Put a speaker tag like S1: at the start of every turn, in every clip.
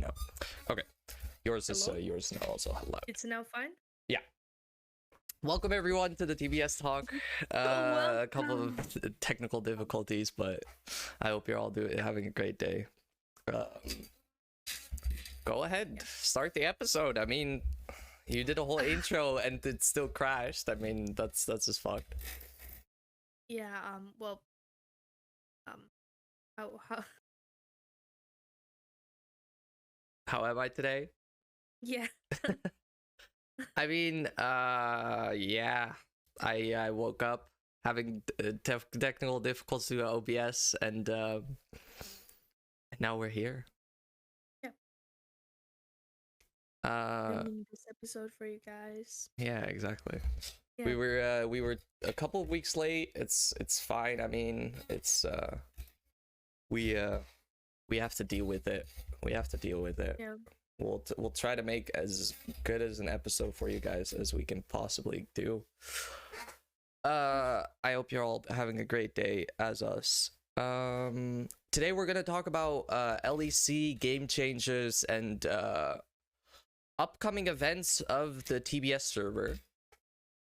S1: now. Okay, yours is
S2: Hello?
S1: yours now also loud.
S2: It's now fine.
S1: Yeah. Welcome everyone to the TBS Talk. A couple of technical difficulties, but I hope you're all having a great day. Go ahead, start the episode. I mean, you did a whole intro and it still crashed. I mean, that's just fucked.
S2: Yeah. Well. How?
S1: How am I today?
S2: Yeah.
S1: I mean, yeah. I woke up having technical difficulties with OBS, and now we're here.
S2: Filming this episode for you guys.
S1: Yeah, exactly.
S2: Yeah.
S1: We were a couple of weeks late. It's fine. I mean, it's we have to deal with it. We have to deal with it.
S2: Yeah.
S1: We'll try to make as good as an episode for you guys as we can possibly do. I hope you're all having a great day as us. Today we're gonna talk about LEC game changers and upcoming events of the TBS server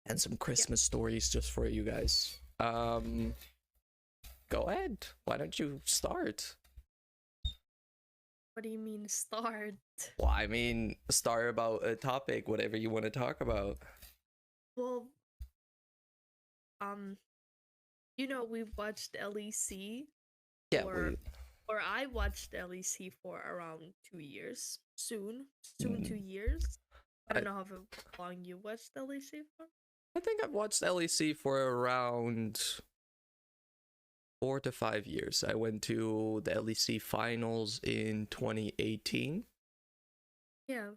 S1: and some Christmas stories just for you guys. Go ahead. Why don't you start?
S2: What do you mean start?
S1: Well, I mean, start about a topic, whatever you want to talk about.
S2: Well, we watched LEC.
S1: Yeah,
S2: or I watched LEC for around 2 years. Soon 2 years. I don't know how long you watched LEC for.
S1: I think I've watched LEC for around 4 to 5 years. I went to the LEC finals in 2018.
S2: Yeah.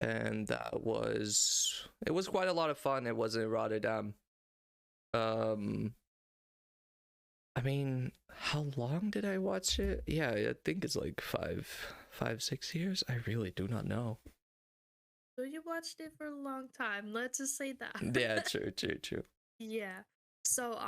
S1: And it was quite a lot of fun. It was in Rotterdam. I mean, how long did I watch it? Yeah, I think it's like 6 years. I really do not know.
S2: So you watched it for a long time. Let's just say that.
S1: Yeah, true.
S2: Yeah. So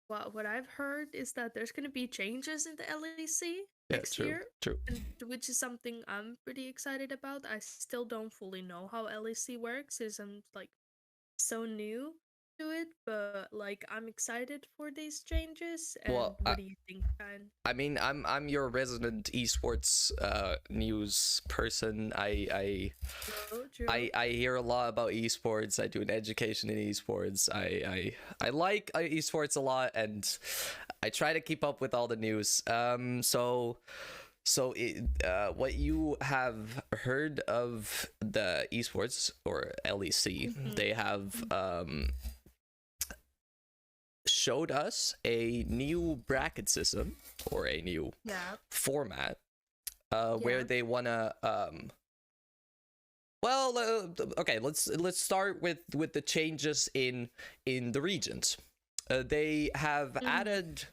S2: what I've heard is that there's gonna be changes in the LEC next year.
S1: True.
S2: And which is something I'm pretty excited about. I still don't fully know how LEC works, since I'm like so new to it, but like I'm excited for these changes. And
S1: Well,
S2: what do you think, Ryan?
S1: I mean, I'm your resident esports news person. I hear a lot about esports. I do an education in esports. I like esports a lot, and I try to keep up with all the news. What you have heard of the esports or LEC, they have showed us a new bracket system or a new format where they want to okay, let's start with the changes in the regions. They have added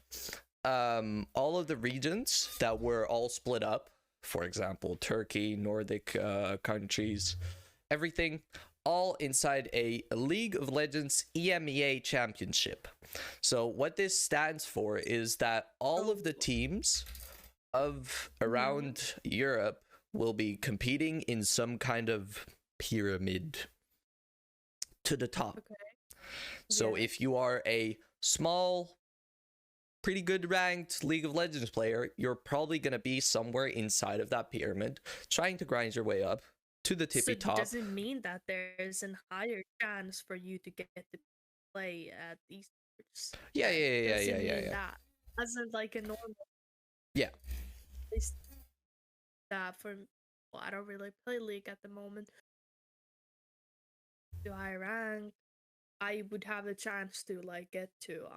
S1: all of the regions that were all split up, for example Turkey, Nordic countries, everything all inside a League of Legends EMEA championship. So what this stands for is that all of the teams of around Europe will be competing in some kind of pyramid to the top. So if you are a small, pretty good ranked League of Legends player, you're probably going to be somewhere inside of that pyramid, trying to grind your way up to the tippy top.
S2: Does it mean that there's a higher chance for you to get to play at esports?
S1: Yeah.
S2: That isn't like a normal.
S1: Yeah.
S2: That I don't really play League at the moment. To high rank, I would have a chance to like get to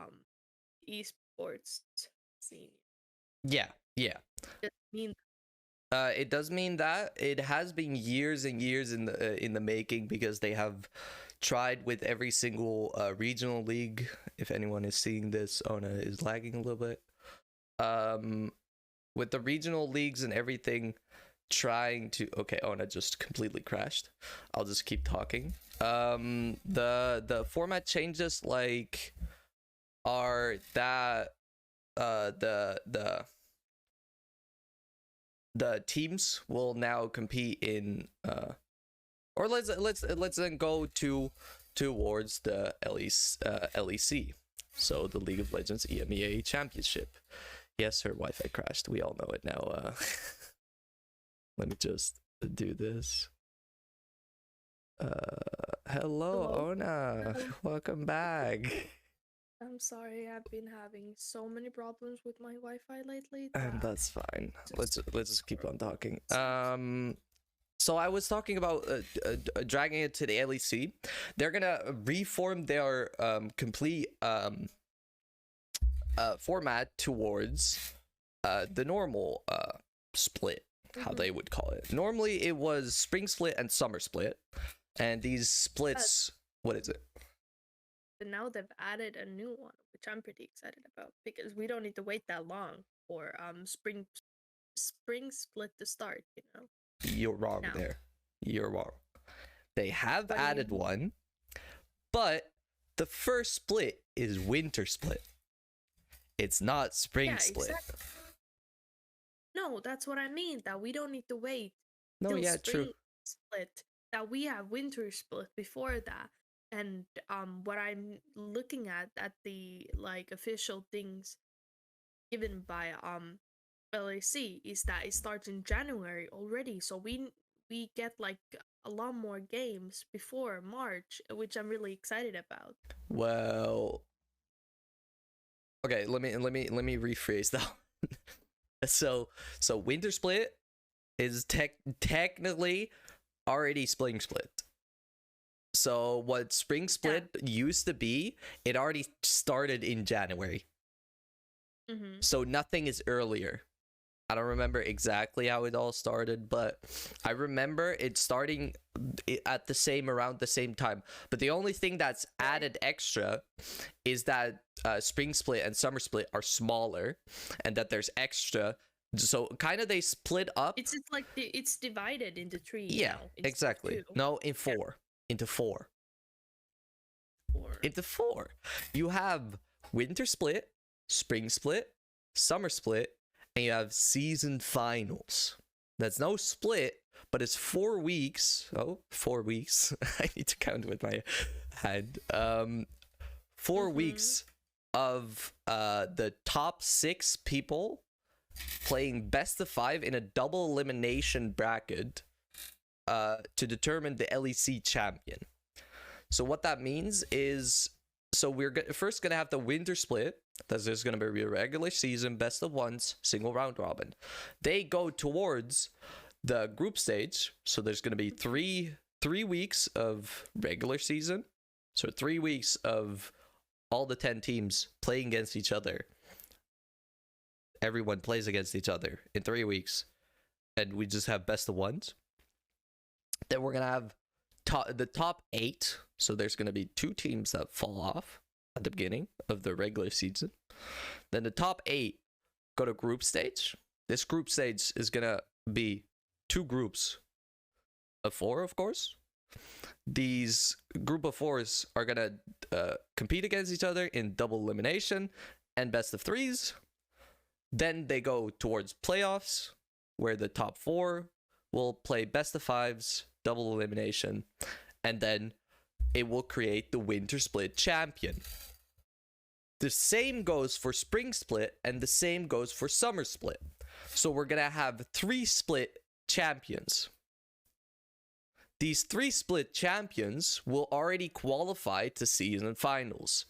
S2: esports scene.
S1: Yeah.
S2: It
S1: does mean that it has been years and years in the making, because they have tried with every single regional league. If anyone is seeing this, Ona is lagging a little bit. With the regional leagues and everything, trying to Ona just completely crashed. I'll just keep talking. The format changes like are that the the teams will now compete in or let's then go towards the LEC, so the League of Legends EMEA Championship. Yes, her Wi-Fi crashed. We all know it now. Let me just do this. Hello, Ona.
S2: Hello.
S1: Welcome back.
S2: I'm sorry, I've been having so many problems with my Wi-Fi lately.
S1: And that's fine. Let's just keep on talking.
S2: Seems-
S1: So I was talking about dragging it to the LEC. They're gonna reform their complete format towards the normal split, how they would call it. Normally it was spring split and summer split, and these splits, what is it?
S2: But now they've added a new one, which I'm pretty excited about because we don't need to wait that long for spring split to start. You know.
S1: You're wrong
S2: No.
S1: there. You're wrong. They have
S2: What do you
S1: added
S2: mean?
S1: one, but the first split is winter split. It's not spring
S2: Yeah,
S1: split.
S2: exactly. No, that's what I mean. That we don't need to wait
S1: No,
S2: till
S1: yeah,
S2: spring
S1: true.
S2: split. That we have winter split before that. And what I'm looking at the like official things given by LAC is that it starts in January already. So we get like a lot more games before March, which I'm really excited about.
S1: Well, okay, let me rephrase that. So winter split is technically already spring split. So what spring split used to be, it already started in January.
S2: Mm-hmm.
S1: So nothing is earlier. I don't remember exactly how it all started, but I remember it starting at around the same time. But the only thing that's added extra is that spring split and summer split are smaller, and that there's extra. So kind of they split up.
S2: It's just like it's divided into three.
S1: Yeah,
S2: now, instead of
S1: exactly.
S2: two.
S1: No, in four. Into four. Into four. You have winter split, spring split, summer split, and you have season finals. That's no split, but it's 4 weeks. Oh, 4 weeks. I need to count with my hand. 4 weeks of the top 6 people playing best of 5 in a double elimination bracket to determine the LEC champion. So what that means is, so we're first gonna have the winter split. There's gonna be a regular season, best of ones, single round robin. They go towards the group stage. So there's gonna be three weeks of regular season. So 3 weeks of all the 10 teams playing against each other. Everyone plays against each other in 3 weeks, and we just have best of ones. Then we're gonna have the top 8. So there's gonna be 2 teams that fall off at the beginning of the regular season. Then the top 8 go to group stage. This group stage is gonna be 2 groups of 4, of course. These group of 4s are gonna compete against each other in double elimination and best of 3s. Then they go towards playoffs, where the top 4 will play best of 5s, double elimination, and then it will create the winter split champion. The same goes for spring split, and the same goes for summer split. So we're gonna have 3 split champions. These 3 split champions will already qualify to season finals.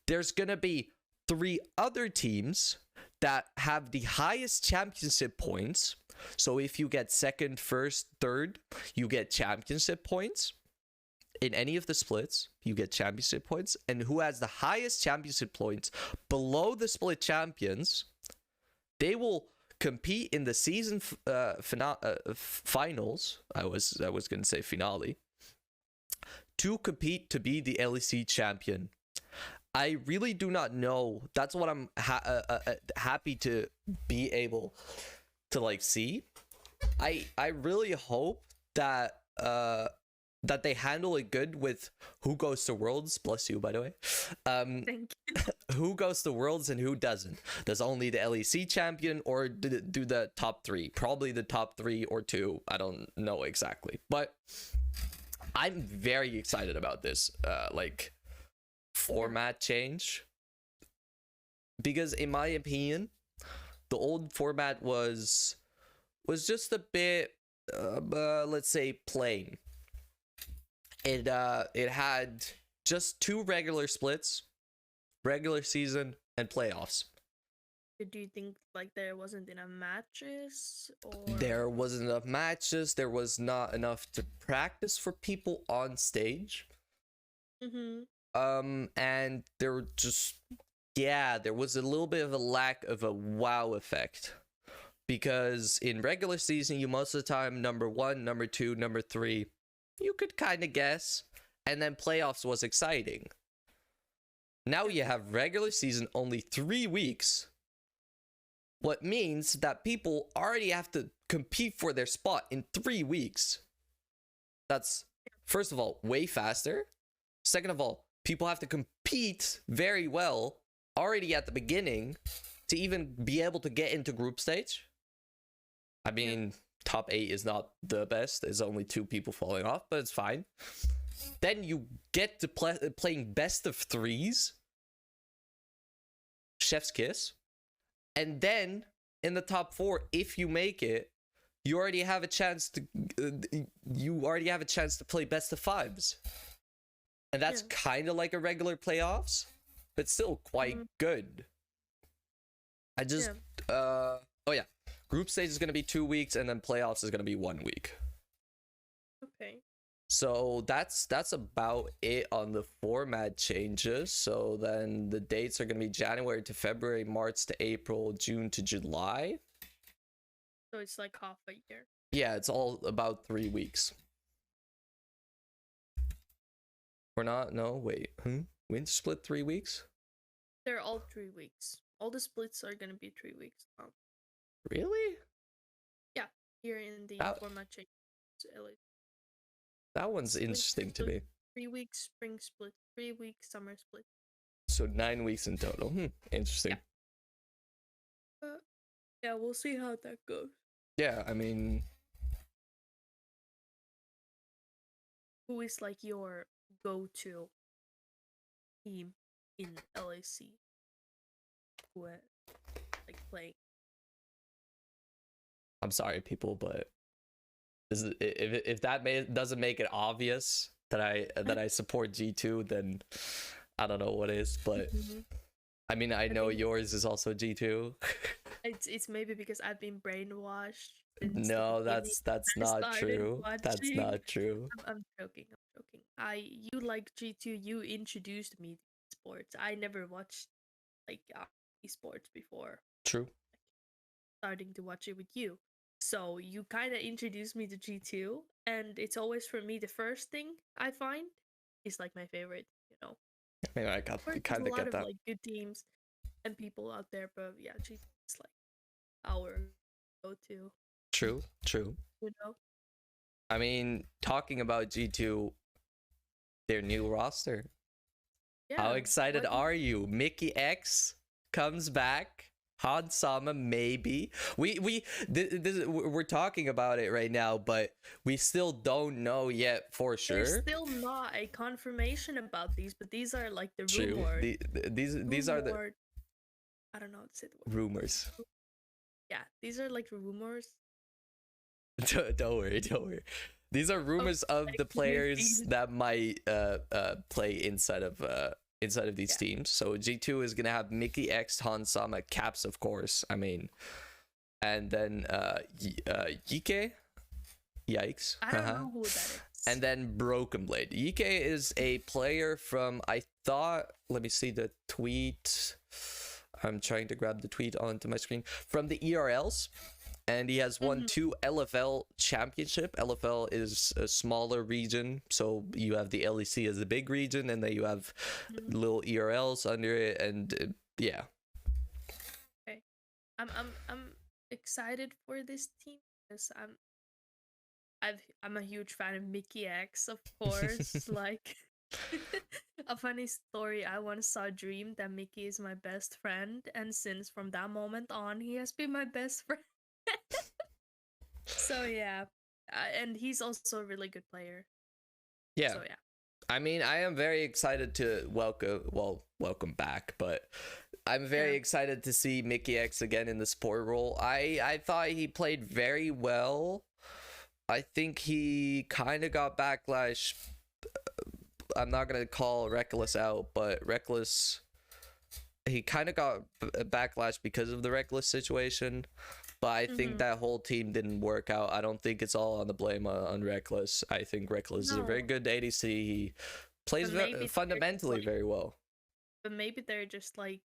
S1: There's gonna be 3 other teams that have the highest championship points. So if you get second, first, third, you get championship points. In any of the splits, you get championship points. And who has the highest championship points below the split champions, they will compete in the season finals. I was going to say finale. To compete to be the LEC champion. I really do not know. That's what I'm happy to be able to like see. I really hope that that they handle it good with who goes to Worlds. Bless you, by the way.
S2: Thank you.
S1: who goes to Worlds and who doesn't? Does only the LEC champion, or do the top 3? Probably the top 3 or 2. I don't know exactly, but I'm very excited about this format change, because in my opinion, the old format was just a bit let's say plain. It had just 2 regular splits, regular season and playoffs.
S2: Do you think like there wasn't enough matches, or
S1: There wasn't enough matches, there was not enough to practice for people on stage. And there was a little bit of a lack of a wow effect, because in regular season you most of the time number 1, number 2, number 3 you could kind of guess, and then playoffs was exciting. Now you have regular season only 3 weeks, what means that people already have to compete for their spot in 3 weeks. That's, first of all, way faster. Second of all, people have to compete very well already at the beginning to even be able to get into group stage. I mean, top 8 is not the best. There's only 2 people falling off, but it's fine. Then you get to playing best of 3s. Chef's kiss. And then in the top 4, if you make it, you already have a chance to play best of 5s. And that's kind of like a regular playoffs, but still quite good. I just group stage is going to be 2 weeks, and then playoffs is going to be 1 week.
S2: Okay.
S1: So that's about it on the format changes. So then the dates are going to be January to February, March to April, June to July.
S2: So it's like half a year.
S1: Yeah, it's all about 3 weeks. Or not? No, wait. Winter split 3 weeks?
S2: They're all 3 weeks. All the splits are gonna be 3 weeks long.
S1: Really?
S2: Yeah, here in the format change.
S1: That one's interesting to me.
S2: 3 weeks spring split, 3 weeks summer split.
S1: So 9 weeks in total. Interesting.
S2: Yeah, we'll see how that goes.
S1: Yeah, I mean,
S2: who is like your go-to team in LAC? Who like playing?
S1: I'm sorry, people, but if that doesn't make it obvious that I support G2, then I don't know what is. But I mean, I know yours is also G2.
S2: It's maybe because I've been brainwashed.
S1: No, that's not true. That's not true.
S2: I'm joking. You like G2. You introduced me to sports. I never watched like esports before.
S1: True.
S2: Starting to watch it with you. So you kind of introduced me to G2, and it's always for me the first thing I find is like my favorite, you know.
S1: I mean, I kind of get that.
S2: A lot of like good teams and people out there, but yeah, G2 is like our go-to.
S1: True.
S2: You know.
S1: I mean, talking about G2, their new roster. Yeah. How excited are you? Mickey X comes back. Hansama, maybe. We're talking about it right now, but we still don't know yet for sure.
S2: There's still not a confirmation about these, but these are like the rumors.
S1: These are the.
S2: I don't know how to say the word.
S1: Rumors.
S2: Yeah, these are like rumors.
S1: Don't worry. These are rumors of the players that might play inside of these teams. So G2 is gonna have Mickey X, Hansama, Caps, of course. I mean, and then Yike. Yikes.
S2: I don't know who that is.
S1: And then Broken Blade. Yike is a player from, I thought, let me see the tweet. I'm trying to grab the tweet onto my screen. From the ERLs. And he has won 2 LFL championship. LFL is a smaller region, so you have the LEC as a big region, and then you have little ERLs under it, and yeah.
S2: Okay, I'm excited for this team because I'm a huge fan of Mickey X, of course. Like, A funny story, I once saw a dream that Mickey is my best friend, and since from that moment on, he has been my best friend. So yeah, and he's also a really good player.
S1: Yeah.
S2: So yeah.
S1: I mean, I am very excited to welcome back, but I'm very
S2: Yeah.
S1: excited to see Mickey X again in the support role. I thought he played very well. I think he kind of got backlash. I'm not gonna call Reckless out, but Reckless, he kind of got backlash because of the Reckless situation. But I think that whole team didn't work out. I don't think it's all on the blame on Reckless. I think Reckless is a very
S2: No,
S1: good ADC. He plays
S2: but maybe they're just
S1: fundamentally
S2: like,
S1: very well.
S2: but maybe they're just like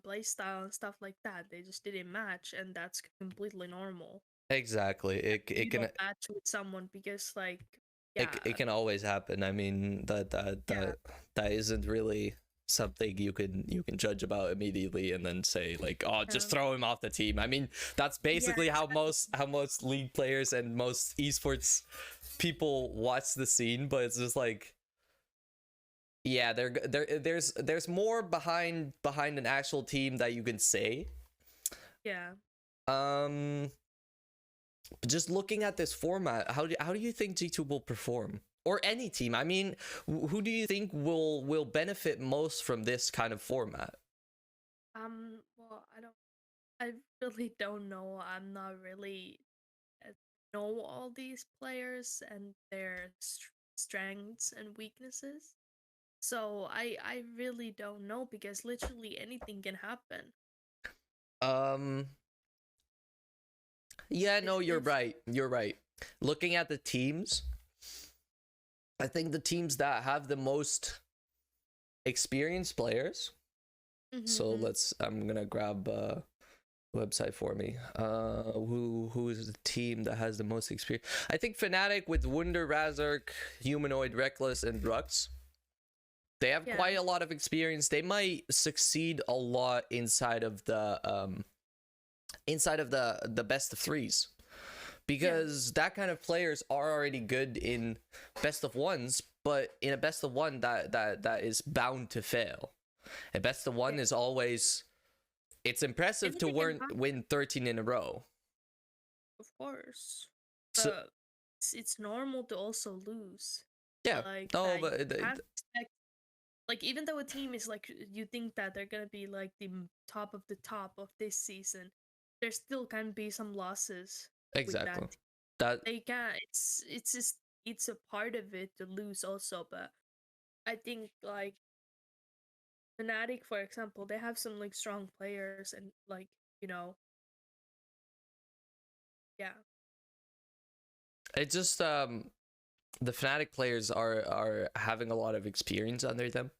S2: play style and stuff like that. They just didn't match, and that's completely normal.
S1: Exactly. It
S2: You
S1: can
S2: don't match with someone because like
S1: it
S2: yeah,
S1: can always happen. I mean
S2: yeah,
S1: that isn't really something you can judge about immediately and then say like, oh, just
S2: yeah,
S1: throw him off the team. I mean, that's
S2: yeah,
S1: basically how most league players and most esports people watch the scene, but it's just like, yeah, there's more behind an actual team that you can say.
S2: yeah.
S1: um just looking at this format, how do you think G2 will perform, or any team? I mean, who do you think will benefit most from this kind of format?
S2: Well, I really don't know. I'm not really know all these players and their strengths and weaknesses. So I really don't know because literally anything can happen.
S1: um yeah, no,
S2: It
S1: you're
S2: feels.
S1: right. Looking at the teams, I think the teams that have the most experienced players, so
S2: Mm-hmm.
S1: I'm gonna grab website for me. Who is the team that has the most experience? I think Fnatic with Wunder, Razork, Humanoid, Reckless, and Rux. They have
S2: Yeah,
S1: quite a lot of experience. They might succeed a lot inside of the best of threes,
S2: yeah,
S1: because that kind of players are already good in best of ones, but in a best of one that is bound to fail. A best of one
S2: yeah.
S1: is always, it's impressive to
S2: Anything can
S1: win
S2: happen,
S1: 13 in a row.
S2: of course.
S1: So
S2: But it's normal to also lose.
S1: yeah,
S2: Like
S1: no,
S2: that, you
S1: but
S2: can't expect. Like even though a team is like you think that they're gonna be like the top of the top of this season, there still can be some losses with that.
S1: exactly that.
S2: They can. It's just it's a part of it to lose also, but I think like Fnatic, for example, they have some like strong players and like you know yeah,
S1: It just the Fnatic players are having a lot of experience under them.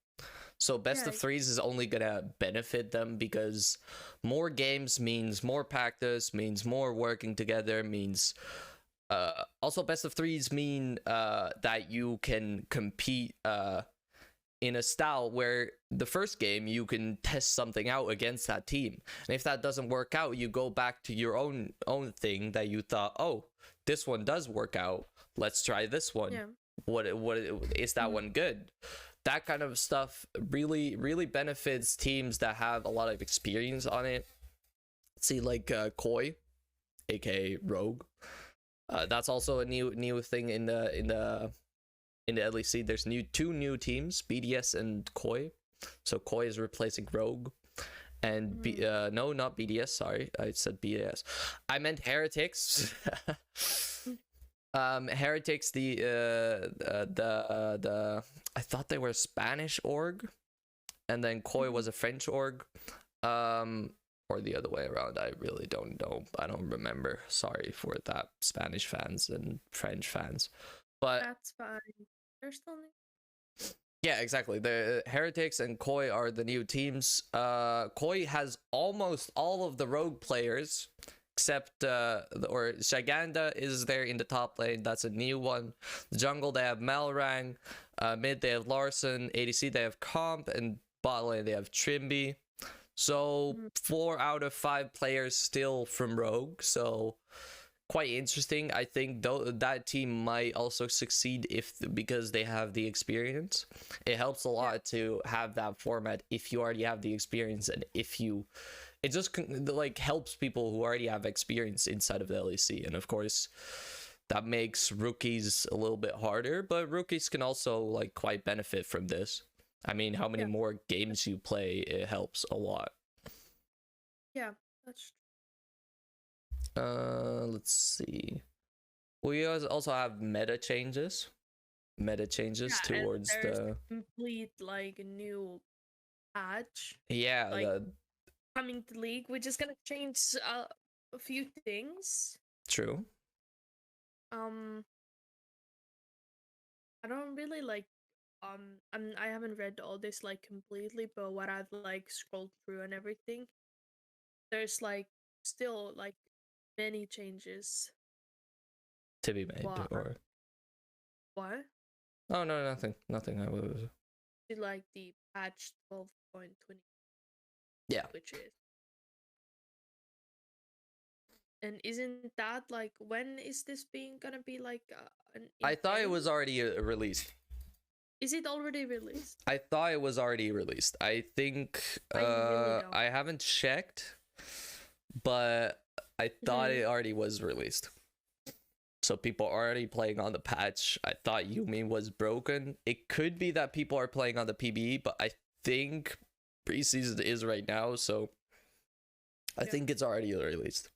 S1: So best
S2: yeah,
S1: of threes is only gonna benefit them, because more games means more practice, means more working together, means also best of threes mean that you can compete in a style where the first game you can test something out against that team, and if that doesn't work out, you go back to your own thing that you thought, oh, this one does work out, let's try this one.
S2: yeah.
S1: What is that
S2: Mhm.
S1: one good? That kind of stuff really benefits teams that have a lot of experience on it. See, like Koi, aka Rogue. That's also a new thing in the LEC. There's two new teams, BDS and Koi. So Koi is replacing Rogue, and
S2: Mhm.
S1: no, not BDS. Sorry, I said BDS. I meant Heretics. Heretics, the I thought they were a Spanish org, and then Koi
S2: Mhm.
S1: was a French org. Or the other way around. I really don't know. I don't remember. Sorry for that, Spanish fans and French fans. But
S2: That's fine. They're still new.
S1: yeah, exactly. The Heretics and Koi are the new teams. Koi has almost all of the rogue players, except or Shaganda is there in the top lane. That's a new one. The jungle, they have Malrang. Mid, they have Larson. ADC, they have Comp, and bot lane, they have Trimby. So
S2: Mhm.
S1: 4 out of 5 players still from rogue. So quite interesting. I think though that team might also succeed because they have the experience. It helps a lot to have that format if you already have the experience, and if you, it just like helps people who already have experience inside of the LEC, and of course that makes rookies a little bit harder, but rookies can also like quite benefit from this. I mean, how many more games you play, it helps a lot.
S2: Yeah, that's
S1: let's see. We also have meta changes towards the
S2: complete like new patch.
S1: yeah,
S2: like
S1: the
S2: coming to League, which is gonna change a few things.
S1: true.
S2: I don't really like I haven't read all this like completely, but what I've like scrolled through and everything, there's like still like many changes
S1: To be made. Or
S2: what?
S1: Oh no, nothing. I was
S2: Like the patch 12.20,
S1: yeah,
S2: which is, and isn't that like, when is this gonna be like
S1: I thought it was already released.
S2: Is it already released?
S1: I thought it was already released. I think I haven't checked, but I thought it already was released. So people are already playing on the patch. I thought Yumi was broken. It could be that people are playing on the PBE, but I think preseason is right now, so I think it's already released.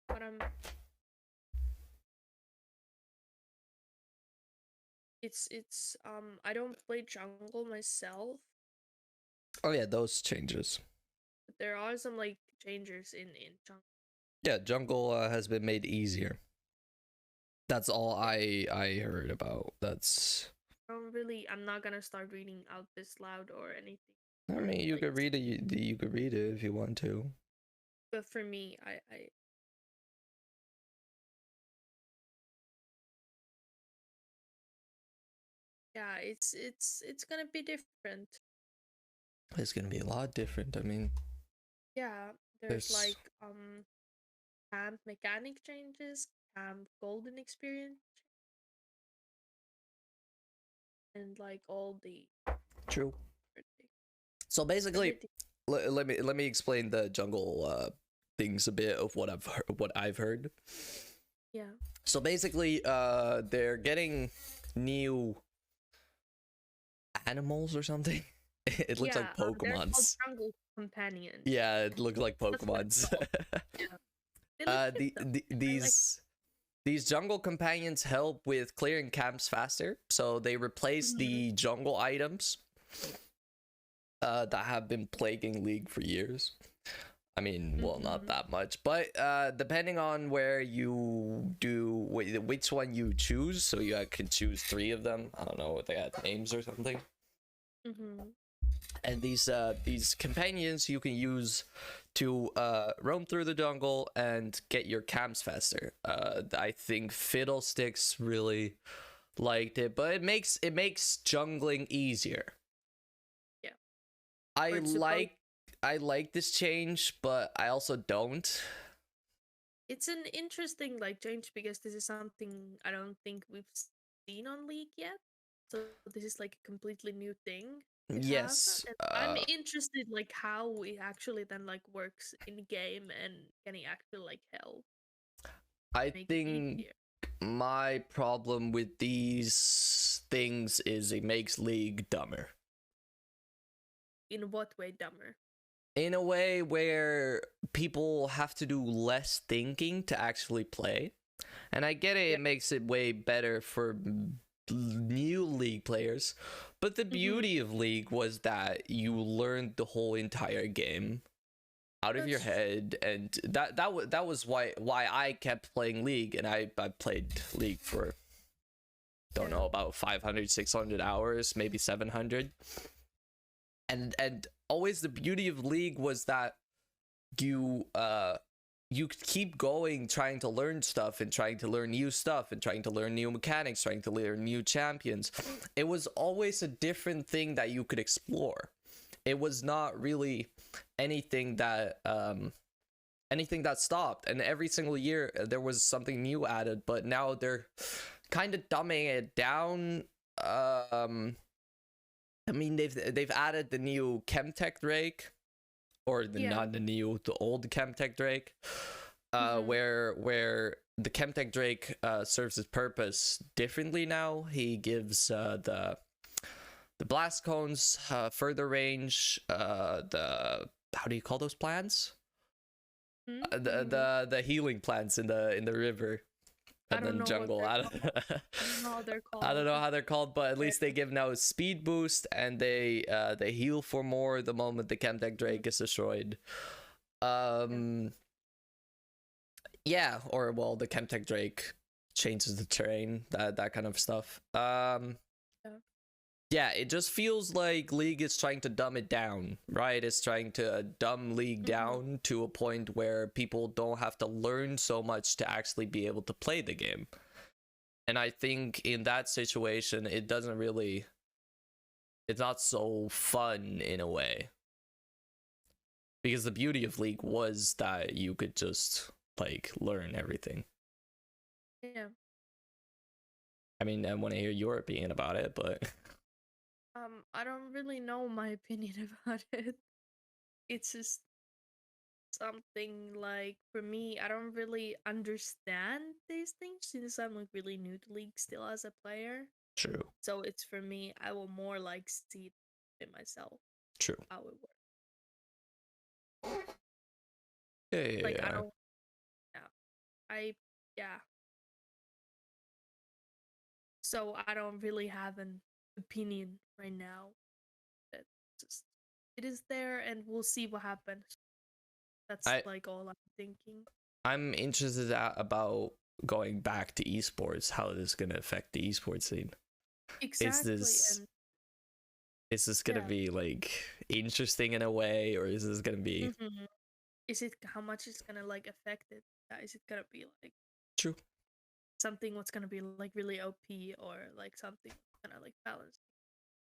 S2: But it's I don't play jungle myself.
S1: Oh yeah, those changes.
S2: But there are some like changes in jungle.
S1: Yeah, jungle has been made easier. That's all I heard about. That's.
S2: I'm not gonna start reading out this loud or anything.
S1: I mean, you could read it. You could read it if you want to.
S2: But for me, I yeah, it's gonna be different.
S1: It's gonna be a lot different. I mean,
S2: yeah, there's like camp mechanic changes, camp golden experience, and like all the
S1: true. So basically, let me explain the jungle things a bit of what I've heard.
S2: Yeah.
S1: So basically, they're getting new animals or something. It looks like Pokemons.
S2: Jungle companion.
S1: Yeah, it looks like Pokemons. These jungle companions help with clearing camps faster, so they replace the jungle items that have been plaguing League for years. I mean, well, not that much, but depending on where you do, which one you choose, so you can choose 3 of them. I don't know what they had names or something. And these companions you can use to roam through the jungle and get your camps faster. I think Fiddlesticks really liked it, but it makes jungling easier.
S2: Yeah.
S1: I like this change, but I also don't.
S2: It's an interesting like change because this is something I don't think we've seen on League yet. So this is like a completely new thing.
S1: Yes.
S2: I'm interested like how it actually then like works in game, and can it actually like help?
S1: I think my problem with these things is it makes League dumber.
S2: In what way dumber?
S1: In a way where people have to do less thinking to actually play. And I get it, it makes it way better for new League players, but the beauty of League was that you learned the whole entire game out of your head, and that was why I kept playing League, and I played League for don't know, about 500 600 hours, maybe 700, and always the beauty of League was that you keep going, trying to learn stuff and trying to learn new stuff and trying to learn new mechanics, trying to learn new champions. It was always a different thing that you could explore. it was not really anything that stopped, and every single year there was something new added, but now they're kind of dumbing it down. I mean, they've added the new Chemtech Drake, or not the new, the old Chemtech Drake, where the Chemtech Drake serves its purpose differently now. He gives the blast cones further range. The, how do you call those plants? The healing plants in the river. And then jungle. I don't know how they're called. I don't know how they're called, but at least they give now speed boost, and they heal for more the moment the Chemtech Drake is destroyed. Yeah, or well, the Chemtech Drake changes the terrain, that kind of stuff. Yeah, it just feels like League is trying to dumb it down, right? It's trying to dumb League down to a point where people don't have to learn so much to actually be able to play the game. And I think in that situation, it's not so fun in a way. Because the beauty of League was that you could just, like, learn everything.
S2: Yeah.
S1: I mean, I want to hear your opinion about it, but...
S2: I don't really know my opinion about it. It's just something like, for me, I don't really understand these things since I'm like really new to League still as a player.
S1: True.
S2: So it's, for me, I will more like see it myself.
S1: True.
S2: How it works.
S1: Yeah.
S2: Like, I don't. Yeah. So I don't really have an opinion right now. That just, it is there, and we'll see what happens. That's like all I'm thinking.
S1: I'm interested about going back to esports, how this is going to affect the esports scene.
S2: Exactly.
S1: Is this going to be like interesting in a way, or is this going to be
S2: is it, how much is going to like affect it? Is it going to be like
S1: true
S2: something what's going to be like really OP, or like something kind of like balance?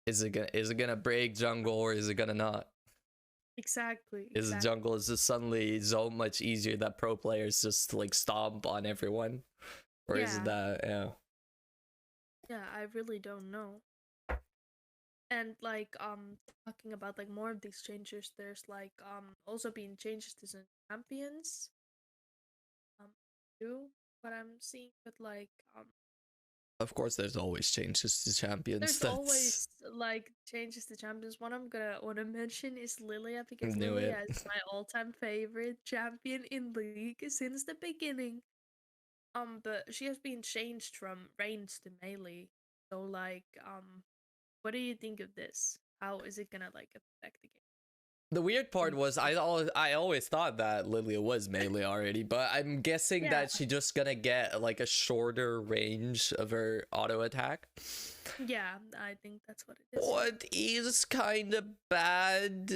S1: Is it gonna break jungle, or is it gonna not?
S2: Exactly.
S1: Is jungle is just suddenly so much easier that pro players just like stomp on everyone, or is it that
S2: yeah, I really don't know. And like talking about like more of these changes, there's like also being changes to some champions too, what I'm seeing. But like
S1: of course there's always changes to champions.
S2: There's always like changes to champions. One I'm gonna want to mention is Lilia, because Lilia is my all-time favorite champion in League since the beginning. But she has been changed from range to melee. So like what do you think of this? How is it gonna like affect the game?
S1: The weird part was I always thought that Lilia was melee already, but I'm guessing that she's just gonna get like a shorter range of her auto attack.
S2: Yeah, I think that's what it is.
S1: What is kind of bad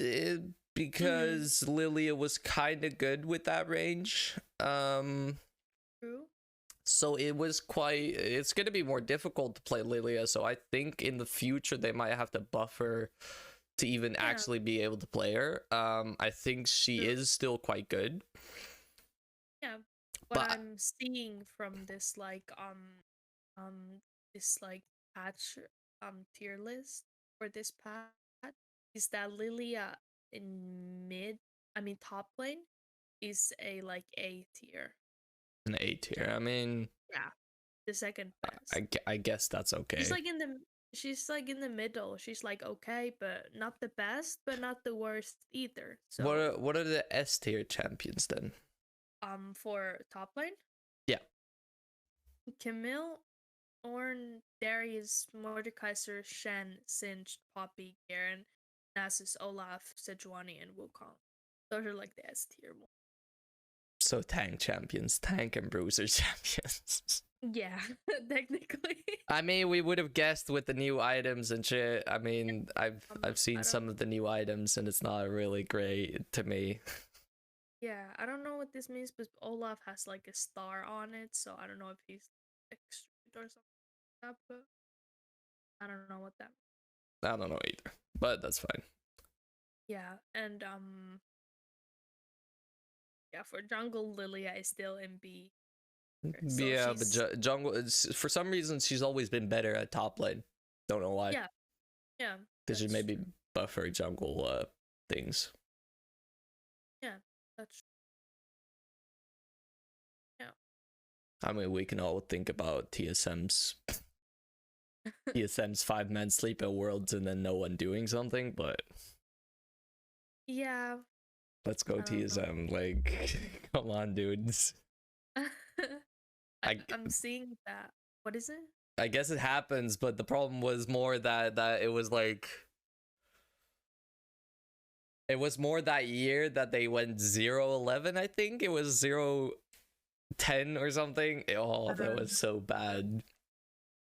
S1: because Lilia was kind of good with that range.
S2: True.
S1: So it's gonna be more difficult to play Lilia. So I think in the future they might have to buff her to even actually be able to play her. I think she is still quite good.
S2: Yeah. What I'm seeing from this like patch tier list for this patch is that Lilia in top lane is a like A tier.
S1: An A tier. I mean,
S2: yeah, the second best.
S1: I guess that's okay.
S2: She's like in the middle. She's like okay, but not the best, but not the worst either. So
S1: what are the S tier champions then?
S2: For top lane?
S1: Yeah.
S2: Camille, Ornn, Darius, Mordekaiser, Shen, Singed, Poppy, Garen, Nasus, Olaf, Sejuani, and Wukong. Those are like the S tier ones.
S1: So tank champions, tank and bruiser champions.
S2: Yeah, technically.
S1: I mean, we would have guessed with the new items and shit. I mean, I've seen some of the new items and it's not really great to me.
S2: Yeah, I don't know what this means, but Olaf has like a star on it, so I don't know if he's extra or something like that, but I don't know what that means.
S1: I don't know either, but that's fine.
S2: Yeah, and yeah, for jungle Lilia is still in B. So
S1: Yeah, but
S2: she's
S1: jungle for some reason she's always been better at top lane. Don't know why.
S2: yeah, yeah,
S1: Because she
S2: that's
S1: maybe
S2: true.
S1: buffer jungle things.
S2: Yeah, that's yeah.
S1: I mean, we can all think about TSM's 5-man sleep at Worlds and then no one doing something, but
S2: Yeah,
S1: let's go
S2: I don't know.
S1: TSM. Like, come on, dudes. I
S2: I'm seeing that. What is it?
S1: I guess it happens, but the problem was more that it was like it was more that year that they went 0-11. I think it was 0-10 or something. Oh, that was so bad.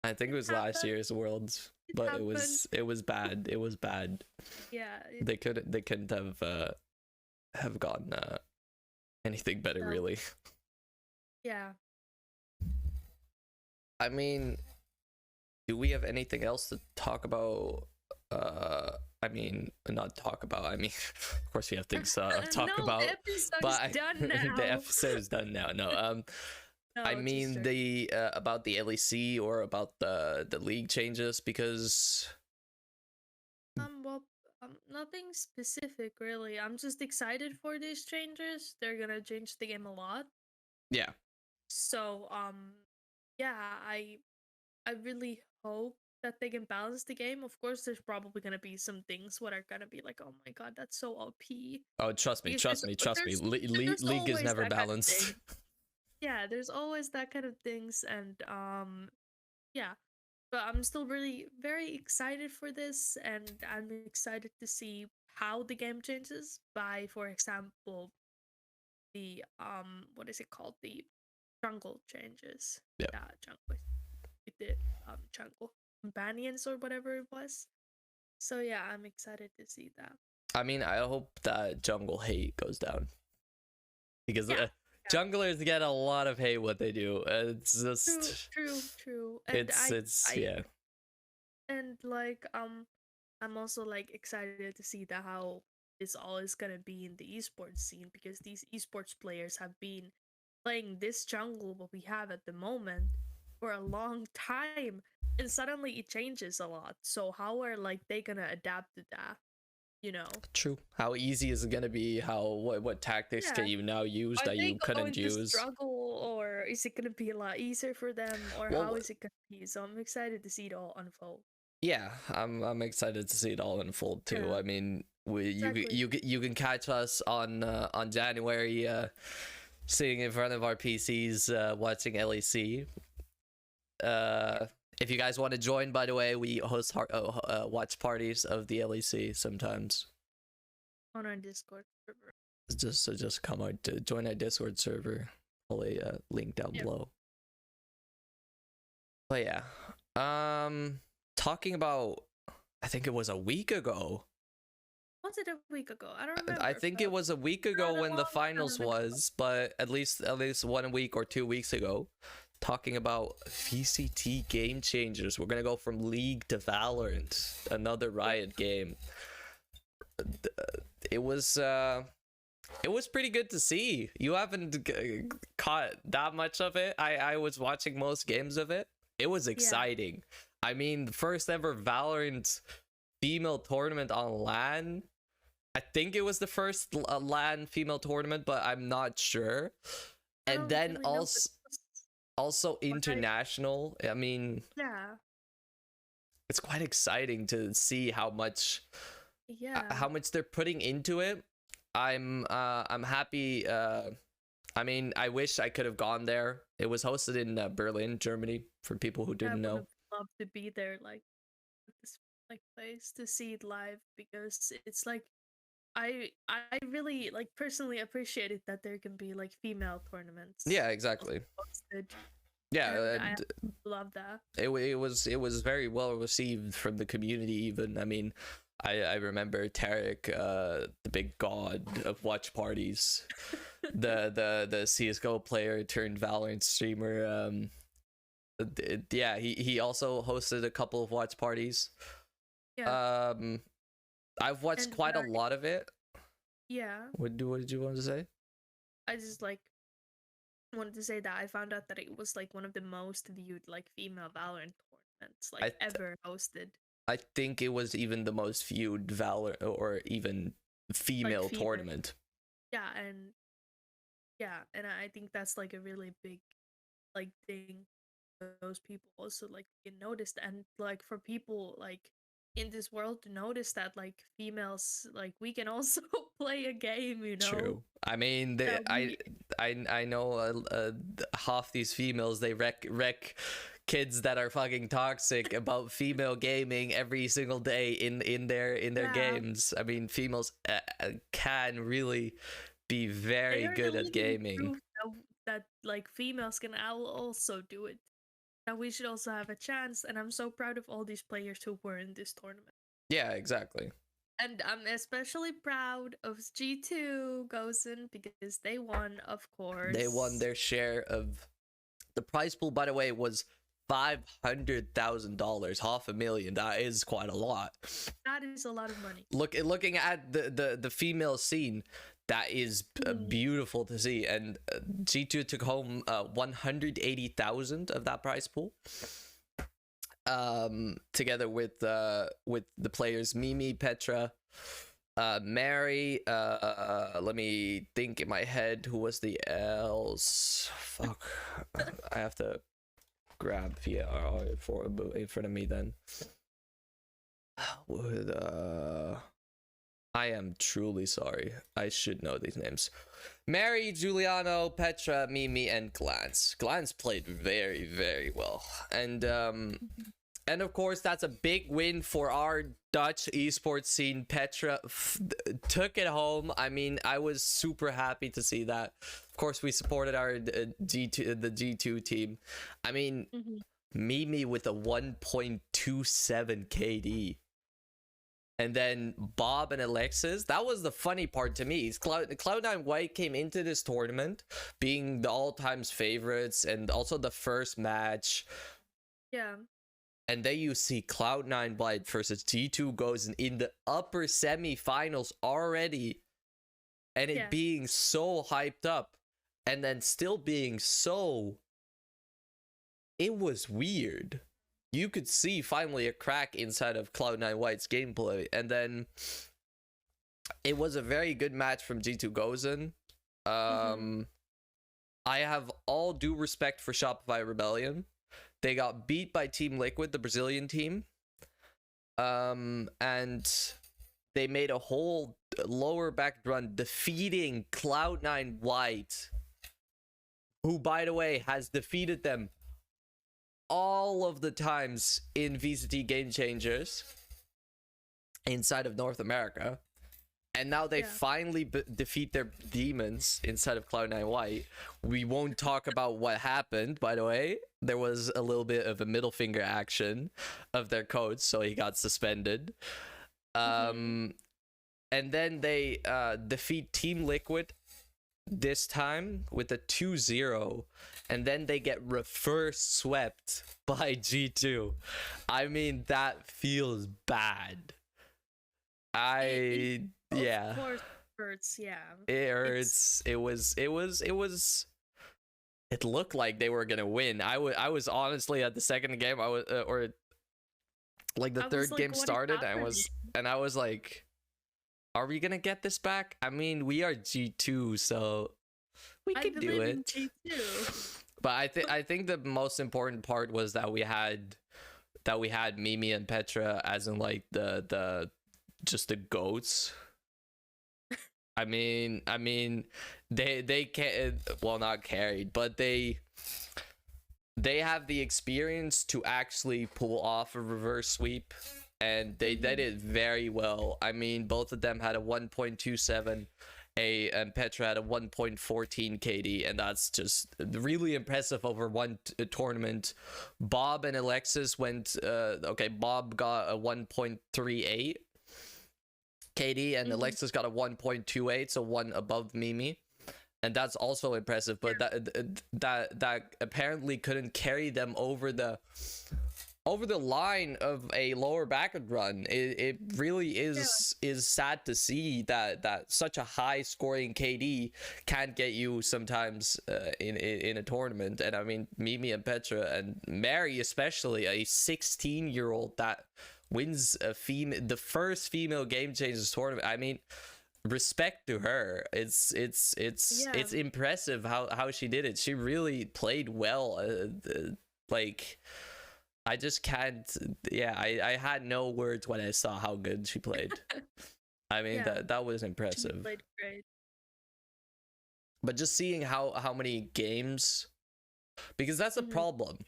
S1: I think it
S2: It
S1: was last
S2: happened.
S1: year's Worlds,
S2: It
S1: but
S2: happened.
S1: it was bad. It was bad.
S2: Yeah,
S1: They couldn't have gotten anything better,
S2: no.
S1: really.
S2: Yeah.
S1: I mean, do we have anything else to talk about? I mean, not talk about. I mean, of course we have things to talk
S2: No, the
S1: about,
S2: episode is
S1: but
S2: done
S1: the
S2: now.
S1: episode is done now. No, I
S2: No, just
S1: mean
S2: joking.
S1: the about the LEC or about the league changes because
S2: Well, nothing specific really. I'm just excited for these changes. They're gonna change the game a lot.
S1: yeah,
S2: So, yeah, I really hope that they can balance the game. Of course, there's probably gonna be some things what are gonna be like, oh my god, that's so OP.
S1: oh trust me,
S2: Because
S1: trust me, trust me.
S2: there's
S1: League is
S2: always
S1: never
S2: that kind of
S1: balanced.
S2: thing. Yeah, there's always that kind of things, and yeah. But I'm still really very excited for this, and I'm excited to see how the game changes by, for example, the what is it called? The jungle changes.
S1: Yeah,
S2: Yeah, jungle. It did jungle companions or whatever it was. So yeah, I'm excited to see that.
S1: I mean, I hope that jungle hate goes down because
S2: Yeah, yeah.
S1: junglers get a lot of hate what they do. It's
S2: True,
S1: just
S2: true, true. And
S1: it's
S2: I
S1: yeah.
S2: and like I'm also like excited to see that how this all is gonna be in the esports scene, because these esports players have been playing this jungle what we have at the moment for a long time, and suddenly it changes a lot. So how are like they gonna adapt to that, you know?
S1: True. How easy is it gonna be? How what tactics
S2: Yeah,
S1: can you now use
S2: are
S1: that
S2: they
S1: you couldn't
S2: going to
S1: use?
S2: struggle, or is it gonna be a lot easier for them, or how
S1: Well,
S2: is it gonna be? So I'm excited to see it all unfold.
S1: yeah, I'm excited to see it all unfold too.
S2: Yeah,
S1: I mean, we
S2: exactly.
S1: you can catch us on January, sitting in front of our PCs, watching LEC. Uh, if you guys want to join, by the way, we host watch parties of the LEC sometimes.
S2: On our Discord server.
S1: Just come out to join our Discord server. I'll link down
S2: Yeah.
S1: below. But yeah, talking about, I think it was a week ago.
S2: Was it a week ago? I don't remember.
S1: I think it was a week ago
S2: Not a
S1: when the
S2: long
S1: finals
S2: time ago.
S1: was, but at least 1 week or 2 weeks ago, talking about VCT game changers. We're gonna go from League to Valorant, another Riot game. It was pretty good to see. You haven't caught that much of it. I was watching most games of it. It was exciting. I mean, the first ever Valorant female tournament on LAN. I think it was the first LAN female tournament, but I'm not sure.
S2: I
S1: And
S2: don't
S1: then
S2: really know, but
S1: also
S2: what
S1: international. I mean,
S2: yeah,
S1: it's quite exciting to see how much
S2: yeah.
S1: they're putting into it. I'm happy. I mean, I wish I could have gone there. It was hosted in Berlin, Germany, for people who
S2: I
S1: didn't
S2: would
S1: know.
S2: have loved to be there, like at this like place to see it live, because it's like I really like personally appreciate it that there can be like female tournaments
S1: Yeah, exactly.
S2: hosted,
S1: Yeah,
S2: and I
S1: and
S2: love that.
S1: it was very well received from the community. Even, I mean, I remember Tarek, the big god of watch parties, the CS:GO player turned Valorant streamer. Yeah, he also hosted a couple of watch parties.
S2: Yeah.
S1: I've watched
S2: And
S1: quite a lot of it.
S2: yeah,
S1: What did you want to say?
S2: I just like wanted to say that I found out that it was like one of the most viewed like female Valorant tournaments like ever hosted.
S1: I think it was even the most viewed Valor or even female tournament.
S2: Yeah, and I think that's like a really big like thing for those people also like get noticed, and like for people like in this world to notice that like females like we can also play a game, you know.
S1: True. I mean, I know half these females, they wreck kids that are fucking toxic about female gaming every single day in their games. I mean, females can really be very good at gaming.
S2: That like females can also do it. That we should also have a chance, and I'm so proud of all these players who were in this tournament.
S1: Yeah, exactly.
S2: And I'm especially proud of G2 Gozen because they won, of course.
S1: They won their share of the prize pool. By the way, was $500,000, $500,000. That is quite a lot.
S2: That is a lot of money.
S1: Looking at the female scene, that is beautiful to see. And G2 took home 180,000 of that prize pool. Together with the players Mimi, Petra, Mary, let me think in my head who was the else. Fuck. I have to grab VAR for in front of me then. I am truly sorry. I should know these names. Mary, Giuliano, Petra, Mimi, and Glance. Glance played very, very well. And of course, that's a big win for our Dutch esports scene. Petra took it home. I mean, I was super happy to see that. Of course, we supported our G2 team. I mean, Mimi with a 1.27 KD. And then Bob and Alexis, that was the funny part to me. Cloud9 White came into this tournament being the all-time favorites and also the first match.
S2: Yeah.
S1: And then you see Cloud9 White versus G2 Gozen in the upper semi-finals already. And it being so hyped up. And then still being so... It was weird. You could see finally a crack inside of Cloud9 White's gameplay. And then it was a very good match from G2 Gozen. I have all due respect for Shopify Rebellion. They got beat by Team Liquid, the Brazilian team. And they made a whole lower back run defeating Cloud9 White, who, by the way, has defeated them all of the times in VCT Game Changers inside of North America. And now they finally defeat their demons inside of Cloud9 White. We won't talk about what happened, by the way. There was a little bit of a middle finger action of their coach, so he got suspended. And then they defeat Team Liquid this time with a 2-0, and then they get reverse swept by G2. I mean, that feels bad. Of course it hurts. It hurts. It looked like they were gonna win. I was honestly at the second game, I was or like the third game started, and I was like, are we gonna get this back? I mean, we are G2, so we can do it. G2. But I think the most important part was that we had Mimi and Petra as in like the just the goats. I mean they can't, well, not carried, but they have the experience to actually pull off a reverse sweep, and they did it very well. I mean, both of them had a 1.27 and Petra had a 1.14 KD, and that's just really impressive over one tournament. Bob and Alexis went Bob got a 1.38 KD, and Alexis got a 1.28, so one above Mimi, and that's also impressive. But that apparently couldn't carry them over the over the line of a lower bracket run. It really is sad to see that such a high scoring KD can't get you sometimes in a tournament. And I mean, Mimi and Petra and Mary especially, a 16-year-old that wins the first female Game Changers tournament. I mean, respect to her. It's impressive how she did it. She really played well. Like, I just can't. Yeah, I had no words when I saw how good she played. I mean, that was impressive.
S2: She played great.
S1: But just seeing how many games, because that's a problem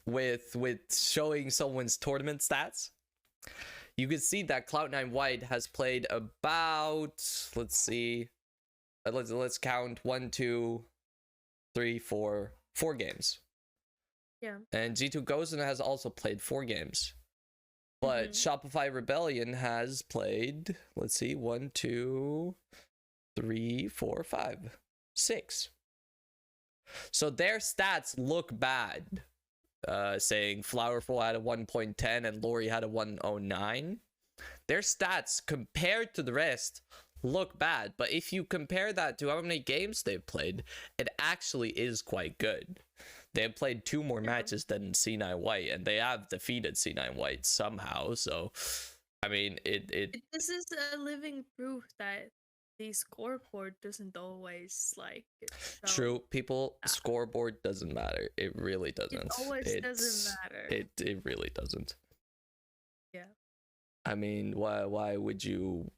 S1: with showing someone's tournament stats. You can see that Cloud9 White has played about, let's see, let's count 1, 2, 3, 4 games.
S2: Yeah.
S1: And G2 Gozen has also played 4 games. But Shopify Rebellion has played, let's see, 1, 2, 3, 4, 5, 6. So their stats look bad. Saying Flowerful had a 1.10 and Lori had a 109. Their stats compared to the rest look bad, but if you compare that to how many games they've played, it actually is quite good. They have played 2 more matches than C9 White, and they have defeated C9 White somehow. So, I mean,
S2: this is a living proof that the scoreboard doesn't always
S1: true. People, scoreboard doesn't matter. It really doesn't.
S2: It always doesn't matter.
S1: It really doesn't.
S2: Yeah.
S1: I mean, why would you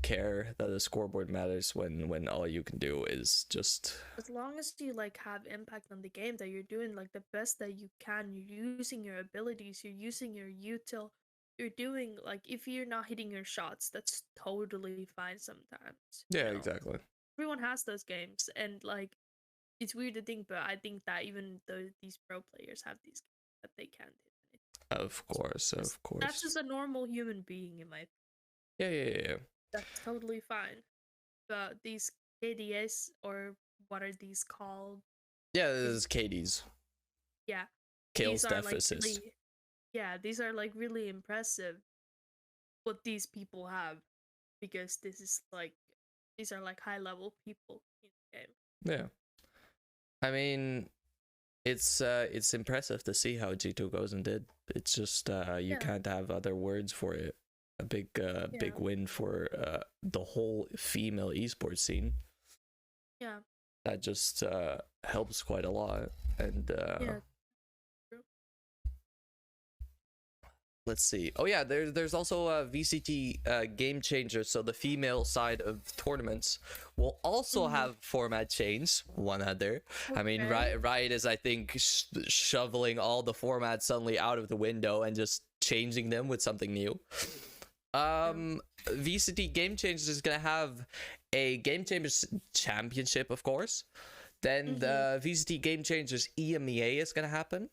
S1: care that a scoreboard matters when all you can do is just,
S2: as long as you have impact on the game, that you're doing the best that you can, you're using your abilities, you're using your util, you're doing if you're not hitting your shots, that's totally fine sometimes.
S1: Yeah, exactly.
S2: Everyone has those games, and it's weird to think, but I think that even though these pro players have these games, that they can't hit it.
S1: Of course.
S2: That's just a normal human being in my
S1: yeah.
S2: That's totally fine. But these KDS, or what are these called?
S1: Yeah, this is KDs.
S2: Yeah.
S1: Kills deficits.
S2: These are really impressive what these people have, because these are high level people in the game.
S1: Yeah. I mean, it's impressive to see how G2 Gozen did. It's just you can't have other words for it. A big win for the whole female esports scene.
S2: Yeah.
S1: That just helps quite a lot. And let's see. Oh yeah, there's also a VCT Game Changer. So the female side of tournaments will also have format change. One other. Okay. I mean, Riot is, I think, shoveling all the formats suddenly out of the window and just changing them with something new. VCT Game Changers is gonna have a Game Changers Championship, of course. Then the VCT Game Changers EMEA is gonna happen.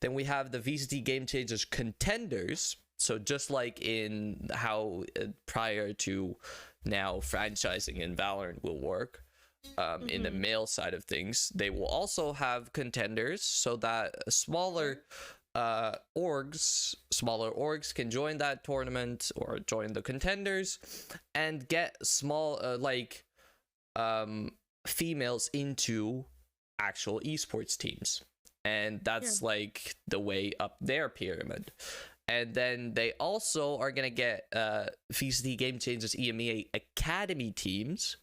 S1: Then we have the VCT Game Changers Contenders. So just like in how prior to now franchising in Valorant will work, in the male side of things, they will also have contenders, so that smaller orgs can join that tournament or join the contenders and get small females into actual esports teams, and that's the way up their pyramid. And then they also are gonna get VCT Game Changers EMEA Academy teams,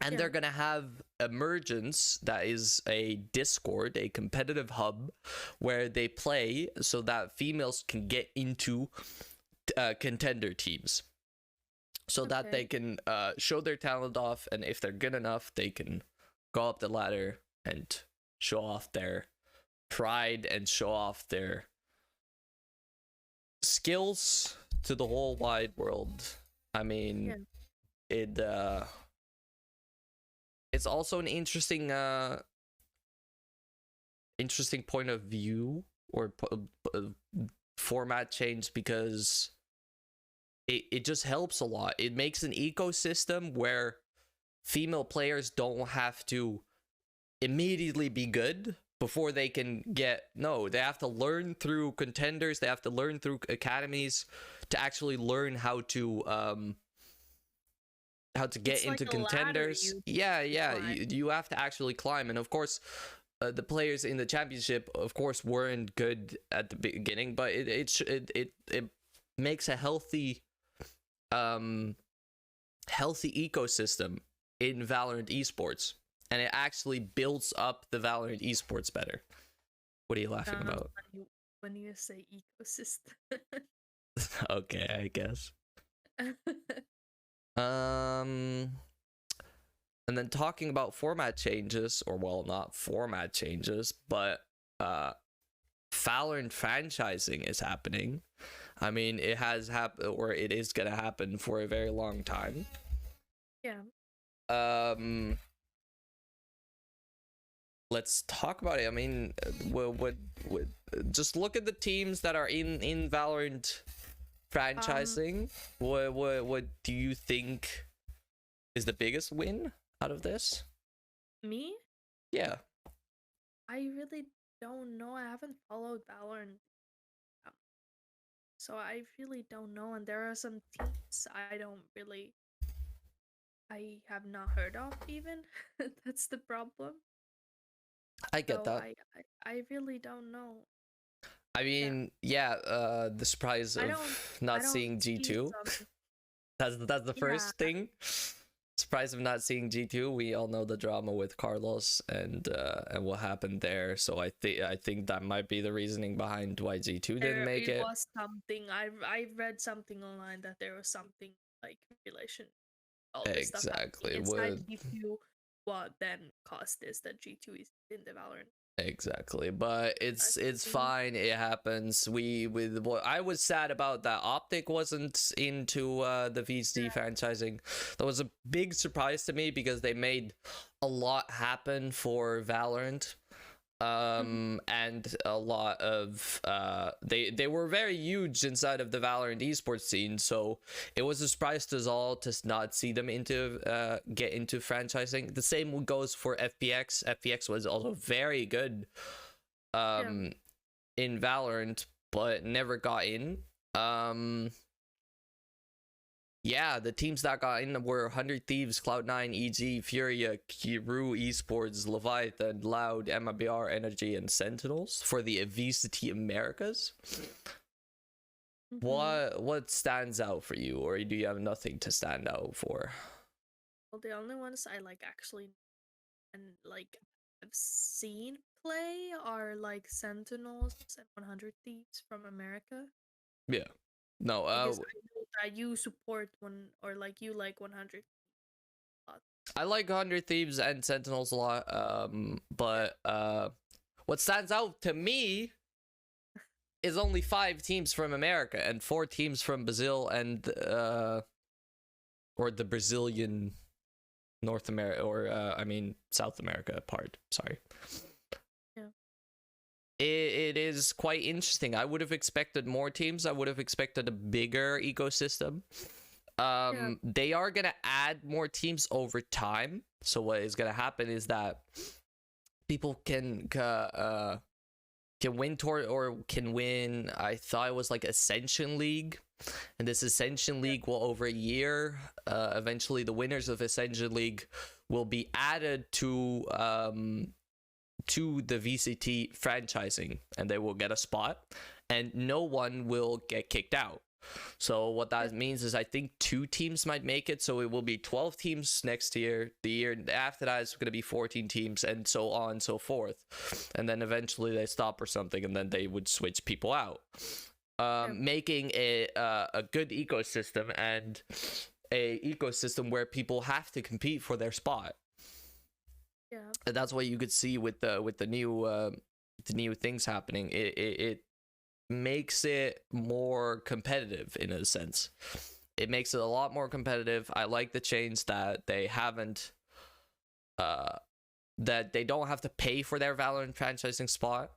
S1: and they're gonna have Emergence, that is a Discord, a competitive hub where they play so that females can get into contender teams, so that they can show their talent off, and if they're good enough, they can go up the ladder and show off their pride and show off their skills to the whole wide world. I mean, it's also an interesting point of view, or format change, because it just helps a lot. It makes an ecosystem where female players don't have to immediately be good before they can get. No, they have to learn through contenders, they have to learn through academies to actually learn how to get
S2: It's like
S1: into
S2: a ladder
S1: contenders.
S2: you
S1: Yeah,
S2: climb.
S1: you have to actually climb. And of course, the players in the championship, of course, weren't good at the beginning, but it makes a healthy ecosystem in Valorant esports, and it actually builds up the Valorant esports better. What are you laughing
S2: Sounds
S1: about?
S2: when you say ecosystem.
S1: Okay, I guess. And then talking about format changes, or well, not format changes, but Valorant franchising is happening. I mean, it has happened, or it is gonna happen for a very long time.
S2: Yeah.
S1: Let's talk about it. I mean, what just look at the teams that are in Valorant franchising. What do you think is the biggest win out of this?
S2: Me?
S1: Yeah.
S2: I really don't know. I haven't followed Valorant, so I really don't know. And there are some teams I have not heard of even. That's the problem.
S1: I get
S2: So
S1: that.
S2: I really don't know.
S1: I mean, yeah, the surprise
S2: I
S1: of
S2: don't
S1: not
S2: I don't
S1: seeing
S2: see
S1: G2.
S2: some.
S1: That's the
S2: Yeah.
S1: first thing. Surprise of not seeing G2. We all know the drama with Carlos and what happened there. So I think that might be the reasoning behind why G2 didn't make it.
S2: Was something I read something online that there was something like relation all this stuff
S1: Exactly.
S2: inside G2 what then caused this that G2 is in the Valorant.
S1: Exactly, but it's
S2: Mhm.
S1: fine. It happens. With what I was sad about that Optic wasn't into the VSD franchising. That was a big surprise to me because they made a lot happen for Valorant. And a lot of they were very huge inside of the Valorant esports scene, so it was a surprise to us all to not see them get into franchising. The same goes for FPX. FPX was also very good in Valorant, but never got in. Yeah, the teams that got in were 100 Thieves, Cloud9, EG, Furia, Kiru, Esports, Leviathan, Loud, MIBR, Energy, and Sentinels for the Avicity Americas. What stands out for you, or do you have nothing to stand out for?
S2: Well, the only ones I like actually and like I've seen play are like Sentinels and 100 Thieves from America.
S1: Yeah. No,
S2: Because I know that you support one or like you like 100.
S1: I like 100 Thieves and Sentinels a lot, but what stands out to me is only 5 teams from America and 4 teams from Brazil and or the Brazilian North America, or I mean South America part. Sorry.
S2: Yeah.
S1: It is quite interesting. I would have expected more teams. I would have expected a bigger ecosystem. They are gonna add more teams over time. So what is gonna happen is that people can win toward, or can win. I thought it was like Ascension League, and this Ascension League will, over a year, eventually the winners of Ascension League will be added to the VCT franchising, and they will get a spot, and no one will get kicked out. So what that means is I think 2 teams might make it, so it will be 12 teams next year. The year after that is going to be 14 teams, and so on and so forth. And then eventually they stop or something, and then they would switch people out, making a good ecosystem, and a ecosystem where people have to compete for their spot.
S2: Yeah.
S1: And that's what you could see with the new things happening. It makes it more competitive in a sense. It makes it a lot more competitive. I like the change that they haven't that they don't have to pay for their Valorant franchising spot.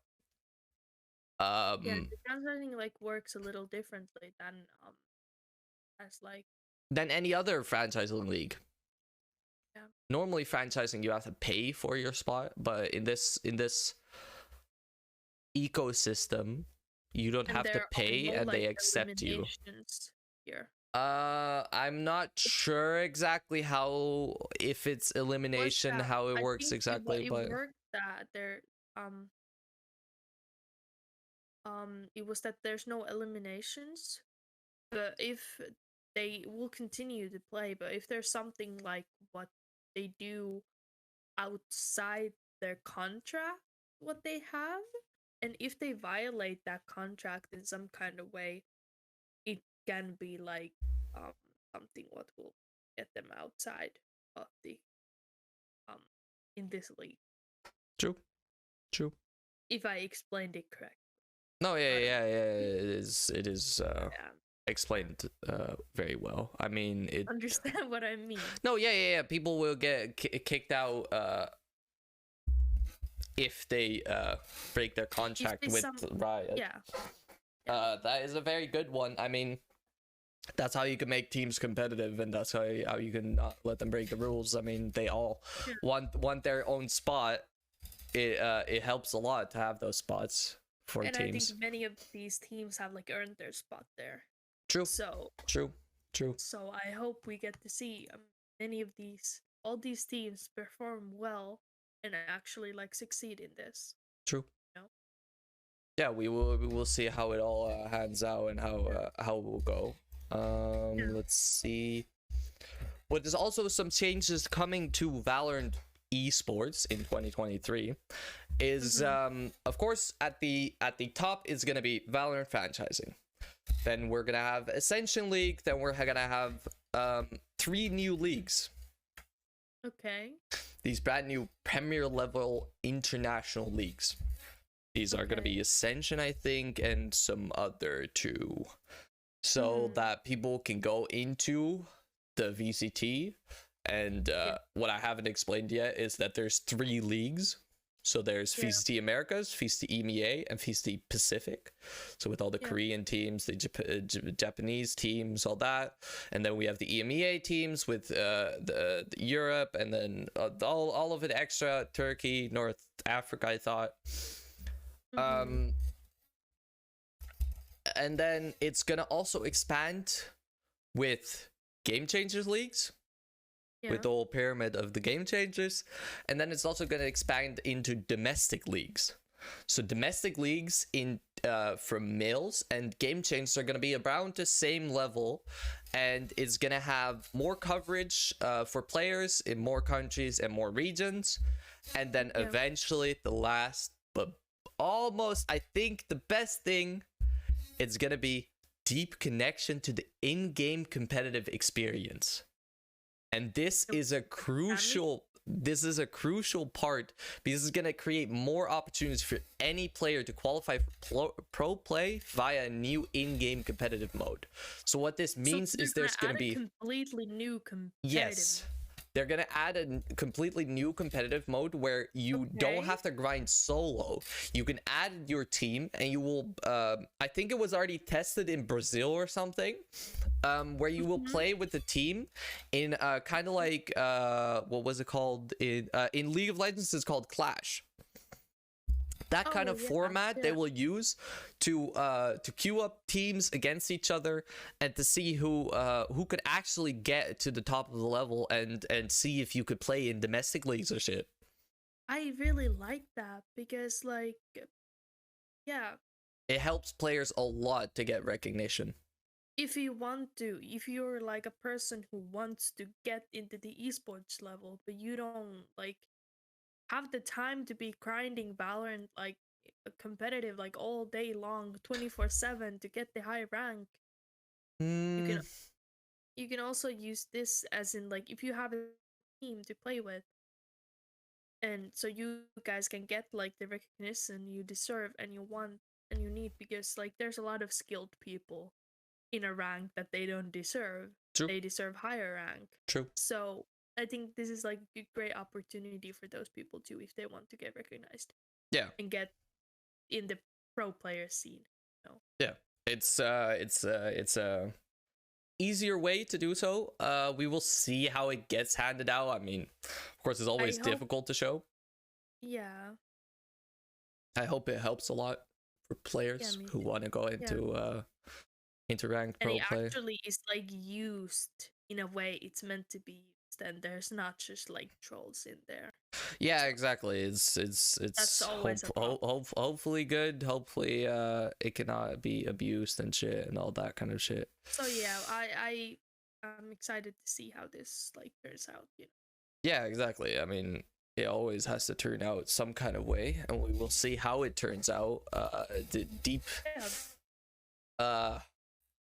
S2: Yeah, the franchising like works a little differently than as like
S1: than any other franchising league.
S2: Yeah.
S1: Normally franchising you have to pay for your spot, but in this ecosystem. You don't
S2: And
S1: have to
S2: there are
S1: pay,
S2: no
S1: and they
S2: like
S1: accept you.
S2: eliminations here.
S1: I'm not sure exactly how, if it's
S2: Was
S1: elimination,
S2: that
S1: how it
S2: I
S1: works
S2: think
S1: exactly,
S2: it
S1: but
S2: worked that there it was that there's no eliminations, but if they will continue to play, but if there's something like what they do outside their contract, what they have, and if they violate that contract in some kind of way, it can be like um something what will get them outside of the um in this league.
S1: true, true.
S2: If I explained it correct.
S1: No, yeah,
S2: I don't
S1: yeah,
S2: know.
S1: yeah. It is
S2: Yeah.
S1: explained very well. I mean, it.
S2: Understand what I mean.
S1: No, yeah, yeah, yeah. People will get kicked out if they break their contract
S2: If
S1: with
S2: some
S1: Riot.
S2: yeah.
S1: That is a very good one. I mean, that's how you can make teams competitive, and that's how you can not let them break the rules. I mean, they all
S2: Yeah.
S1: want their own spot. It helps a lot to have those spots for
S2: And
S1: teams.
S2: I think many of these teams have like earned their spot there.
S1: True.
S2: So
S1: True.
S2: so I hope we get to see many of all these teams perform well and actually like succeed in this.
S1: True.
S2: You know?
S1: Yeah, we will see how it all hands out and how it will go. Let's see. But there's also some changes coming to Valorant esports in 2023. Is of course at the top is gonna be Valorant franchising. Then we're gonna have Ascension League. Then we're gonna have 3 new leagues.
S2: Okay.
S1: These brand new Premier level international leagues. These are gonna be Ascension, I think, and some other 2. So that people can go into the VCT. And what I haven't explained yet is that there's 3 leagues. So there's VCT Americas, VCT EMEA, and VCT Pacific. So with all the Korean teams, the Japanese teams, all that. And then we have the EMEA teams with the Europe, and then all of it extra, Turkey, North Africa, I thought. And then it's going to also expand with Game Changers leagues. With the whole pyramid of the Game Changers. And then it's also going to expand into domestic leagues. So domestic leagues in from males and Game Changers are going to be around the same level, and it's going to have more coverage for players in more countries and more regions. And then eventually the last, but almost, I think the best thing, it's going to be deep connection to the in-game competitive experience. And this is a crucial part, because it's going to create more opportunities for any player to qualify for pro play via a new in-game competitive mode. So what this means is there's going to be
S2: completely new competitive.
S1: Yes. They're going to add a completely new competitive mode where you don't have to grind solo. You can add your team, and you will, I think it was already tested in Brazil or something, where you will play with the team in kind of like, what was it called? In League of Legends, it's called Clash. That kind of format they will use to queue up teams against each other, and to see who could actually get to the top of the level, and see if you could play in domestic leagues or shit.
S2: I really like that, because like
S1: it helps players a lot to get recognition.
S2: If you're like a person who wants to get into the esports level, but you don't like have the time to be grinding Valorant like competitive like all day long 24/7 to get the high rank, you can also use this as in like if you have a team to play with, and so you guys can get like the recognition you deserve and you want and you need, because like there's a lot of skilled people in a rank that they don't deserve.
S1: True.
S2: They deserve higher rank.
S1: True.
S2: So I think this is like a great opportunity for those people too, if they want to get recognized.
S1: Yeah.
S2: And get in the pro player scene. You know?
S1: Yeah. It's a easier way to do so. We will see how it gets handed out. I mean, of course, it's always difficult to show.
S2: Yeah.
S1: I hope it helps a lot for
S2: Yeah,
S1: players
S2: me
S1: who
S2: too.
S1: want to go
S2: Yeah.
S1: into ranked
S2: And
S1: pro
S2: it
S1: play.
S2: actually is like used in a way it's meant to be used, and there's not just like trolls in there.
S1: Yeah,
S2: So
S1: exactly.
S2: that's
S1: It's
S2: always a problem.
S1: hopefully good. Hopefully it cannot be abused and shit and all that kind of shit.
S2: So yeah, I'm excited to see how this like turns out.
S1: Yeah, exactly. I mean, it always has to turn out some kind of way, and we will see how it turns out. Deep.
S2: Yeah.
S1: Uh,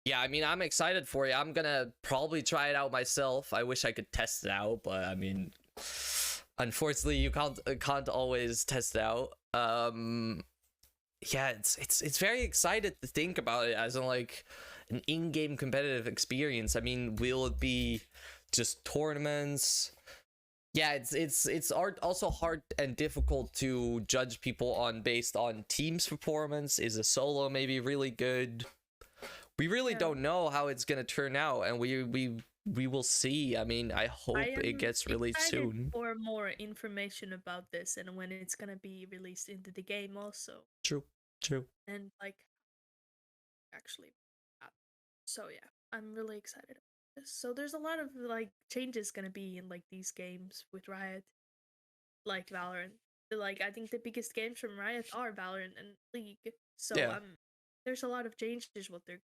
S1: yeah. I mean, I'm excited for you. I'm gonna probably try it out myself. I wish I could test it out, but I mean, unfortunately, you can't always test it out. Yeah, it's very excited to think about it as in like an in-game competitive experience. I mean, will it be just tournaments? Yeah, it's also hard and difficult to judge people on based on team's performance. Is a solo maybe really good? We really
S2: Yeah.
S1: don't know how it's gonna turn out, and we will see. I mean, I hope
S2: I
S1: it
S2: am
S1: gets released
S2: excited
S1: soon.
S2: for more information about this and when it's gonna be released into the game also,
S1: True, true.
S2: and like actually. So yeah, I'm really excited about this. So there's a lot of like changes gonna be in like these games with Riot, like Valorant. Like I think the biggest games from Riot are Valorant and League. So
S1: Yeah,
S2: there's a lot of changes what they're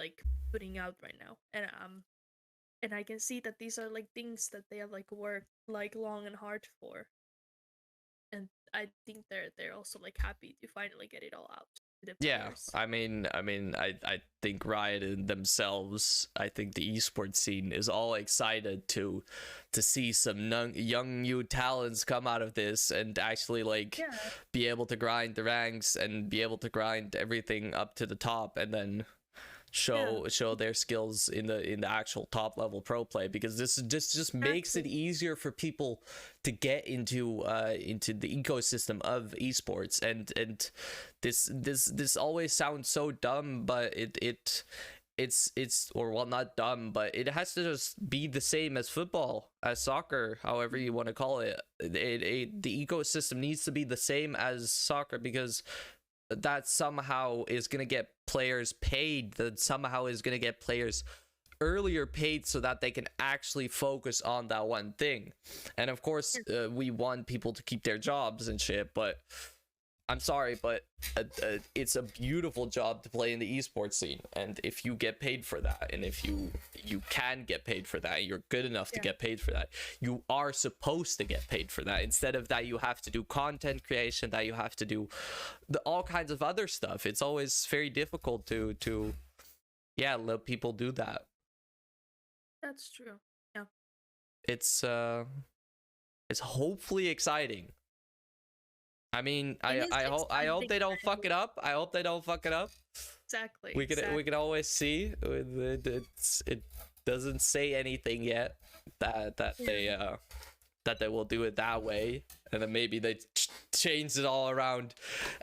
S2: like putting out right now, and I can see that these are like things that they have like worked like long and hard for, and I think they're also like happy to finally get it all out to the
S1: yeah.
S2: players.
S1: I think Riot in themselves, I think the esports scene is all excited to see some young new talents come out of this and actually like
S2: Yeah,
S1: be able to grind the ranks and be able to grind everything up to the top, and then
S2: yeah,
S1: show their skills in the actual top level pro play, because this just makes it
S2: exactly.
S1: easier for people to get into the ecosystem of esports. And this always sounds so dumb, but it's or well, not dumb, but it has to just be the same as football, as soccer, however you want to call it. The ecosystem needs to be the same as soccer, because that somehow is going to get players paid, that somehow is going to get players earlier paid so that they can actually focus on that one thing. And of course, we want people to keep their jobs and shit, but I'm sorry, but it's a beautiful job to play in the esports scene, and if you get paid for that, and if you can get paid for that, and you're good enough to
S2: Yeah,
S1: get paid for that, you are supposed to get paid for that. Instead of that, you have to do content creation, that you have to do all kinds of other stuff. It's always very difficult to yeah, let people do that.
S2: that's true. Yeah,
S1: It's it's hopefully exciting. I mean,
S2: it is
S1: I hope
S2: exciting.
S1: they don't
S2: And
S1: fuck it up. I hope they don't fuck it up.
S2: exactly,
S1: We
S2: exactly.
S1: can always see. It doesn't say anything yet
S2: Yeah,
S1: that they will do it that way, and then maybe they change it all around,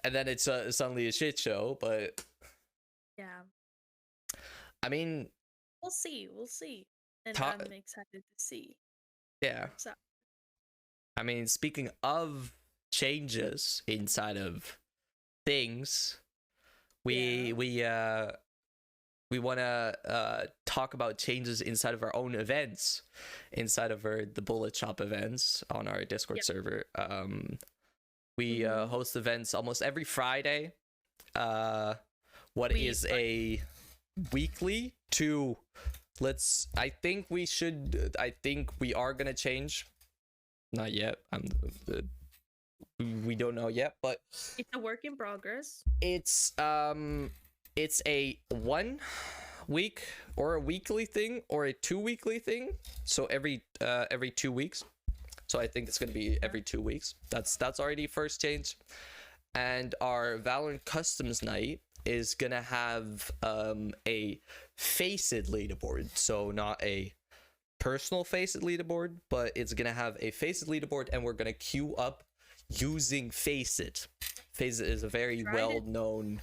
S1: and then it's suddenly a shit show. But
S2: yeah.
S1: I mean,
S2: We'll see. We'll see. And
S1: ta-
S2: I'm excited to see what
S1: yeah.
S2: works out.
S1: I mean, speaking of changes inside of things,
S2: Yeah.
S1: we want to talk about changes inside of our own events, inside of the bullet shop events on our Discord
S2: Yep.
S1: server. We
S2: Mhm.
S1: host events almost every Friday. What
S2: We
S1: is
S2: like
S1: a weekly to I think we are gonna change. Not yet. We don't know yet, but
S2: it's a work in progress.
S1: it's a 1 week or a weekly thing or a 2 weekly thing, so every 2 weeks. So I think it's going to be every 2 weeks. That's already first change. And our Valorant Customs night is going to have a facet leaderboard, so not a personal facet leaderboard, but it's going to have a facet leaderboard, and we're going to queue up using facet. Facet is a very
S2: Tried
S1: well
S2: it.
S1: known,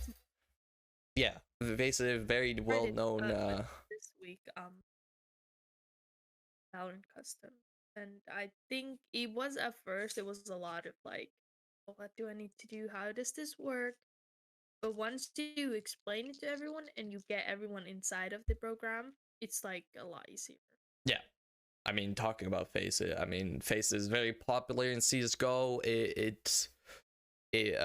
S1: yeah, basically a very
S2: Tried
S1: well
S2: it
S1: known
S2: this week. Valorant custom, and I think it was at first it was a lot of like what do I need to do? How does this work? But once you explain it to everyone and you get everyone inside of the program, it's like a lot easier.
S1: Yeah. I mean, talking about Face It, I mean, Face is very popular in CSGO. It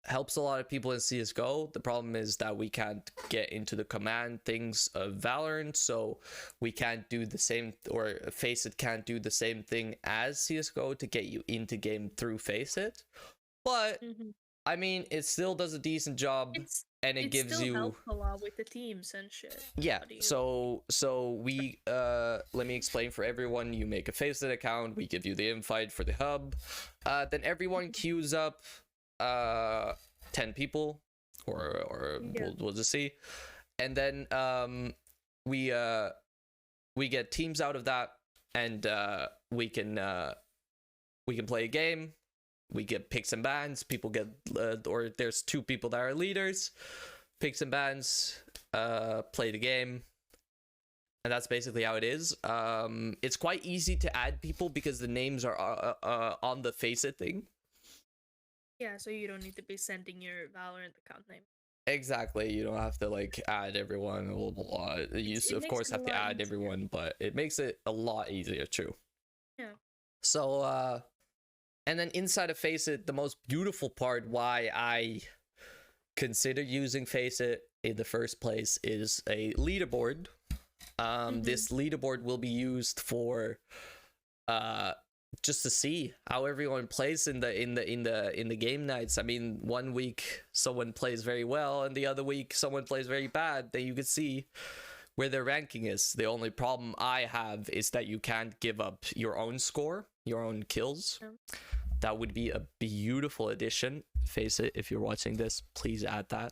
S1: helps a lot of people in CSGO. The problem is that we can't get into the command things of Valorant, so we can't do the same, or Face It can't do the same thing as CSGO to get you into game through Face It. But I mean, it still does a decent job, and it gives
S2: still
S1: you
S2: helps a lot with the teams and shit.
S1: yeah. So we let me explain for everyone. You make a Faceit account. We give you the invite for the hub. Then everyone queues up 10 people, or we'll just see, and then we get teams out of that, and we can play a game. We get picks and bans. People get or there's 2 people that are leaders. Picks and bans, play the game, and that's basically how it is. It's quite easy to add people because the names are on the Faceit thing.
S2: Yeah, so you don't need to be sending your Valorant account name.
S1: Exactly, you don't have to like add everyone. Blah, blah, blah. You of course have to add everyone, but it makes it a lot easier too.
S2: Yeah.
S1: So and then inside of Faceit, the most beautiful part why I consider using Faceit in the first place is a leaderboard. This leaderboard will be used for just to see how everyone plays in the game nights. I mean, one week someone plays very well and the other week someone plays very bad. Then you can see where their ranking is. The only problem I have is that you can't give up your own score, your own kills. That would be a beautiful addition. Faceit, if you're watching this, please add that.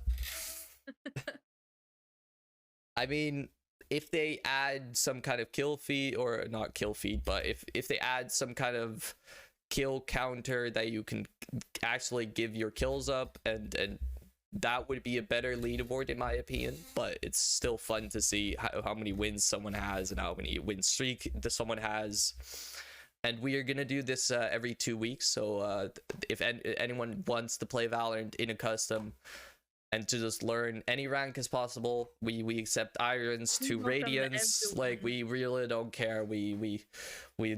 S1: I mean, if they add some kind of kill feed, or not kill feed, but if they add some kind of kill counter that you can actually give your kills up, and that would be a better leaderboard in my opinion. But it's still fun to see how many wins someone has and how many win streak that someone has. And we are gonna do this every 2 weeks. So if anyone wants to play Valorant in a custom and to just learn any rank as possible, we accept irons to radiants. Like, we really don't care. We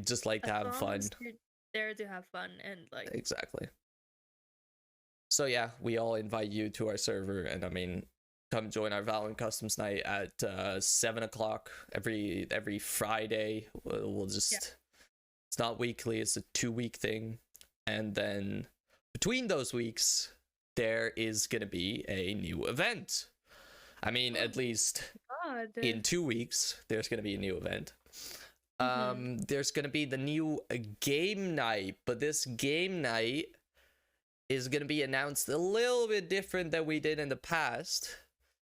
S1: just like to have fun.
S2: You're there to have fun and like
S1: exactly. So yeah, we all invite you to our server, and I mean, come join our Valorant Customs night at 7 o'clock every Friday. We'll just. It's not weekly, it's a 2-week thing. And then between those weeks, there is going to be a new event. I mean, at least in 2 weeks, there's going to be a new event. There's going to be the new game night, but this game night is going to be announced a little bit different than we did in the past.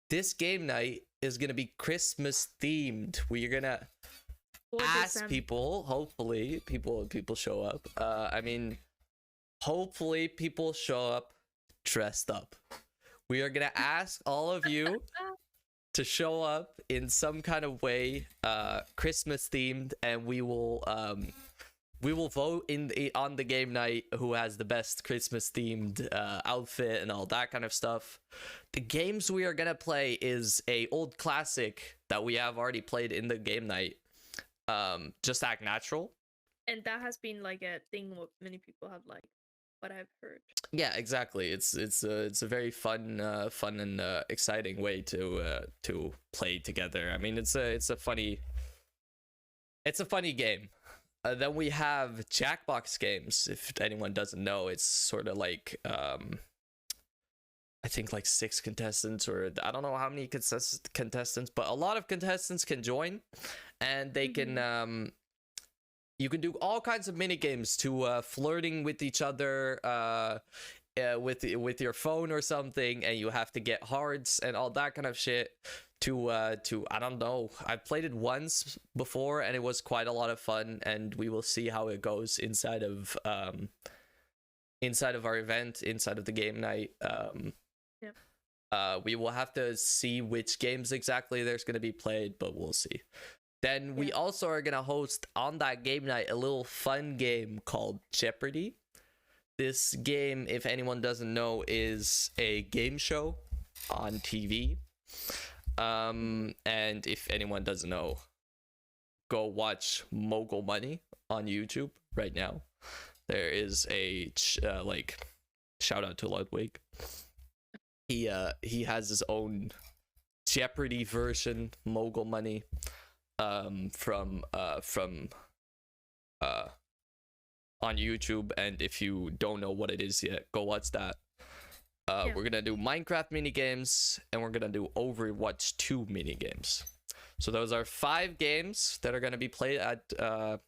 S1: This game night is going to be Christmas themed. We're going to ask people, hopefully people show up. I mean, hopefully people show up dressed up. We are gonna ask all of you to show up in some kind of way, Christmas themed, and we will vote on the game night who has the best Christmas themed outfit and all that kind of stuff. The games we are gonna play is a old classic that we have already played in the game night. Just Act Natural,
S2: and that has been like a thing what many people have liked, what I've heard. Yeah,
S1: exactly. It's a very fun and exciting way to play together. I mean, it's a funny game. Then we have Jackbox games. If anyone doesn't know, it's sort of like I think like 6 contestants, or I don't know how many contestants, but a lot of contestants can join, and they can you can do all kinds of mini games, to flirting with each other with your phone or something, and you have to get hearts and all that kind of shit. To I don't know. I've played it once before and it was quite a lot of fun, and we will see how it goes inside of our event, inside of the game night. We will have to see which games exactly there's going to be played, but we'll see. Then we also are going to host on that game night a little fun game called Jeopardy. This game, if anyone doesn't know, is a game show on TV. And if anyone doesn't know, go watch Mogul Money on YouTube right now. There is a like shout out to Ludwig. He has his own Jeopardy version, Mogul Money, from on YouTube. And if you don't know what it is yet, go watch that. We're gonna do Minecraft minigames, and we're gonna do Overwatch 2 minigames. So those are 5 games that are gonna be played at the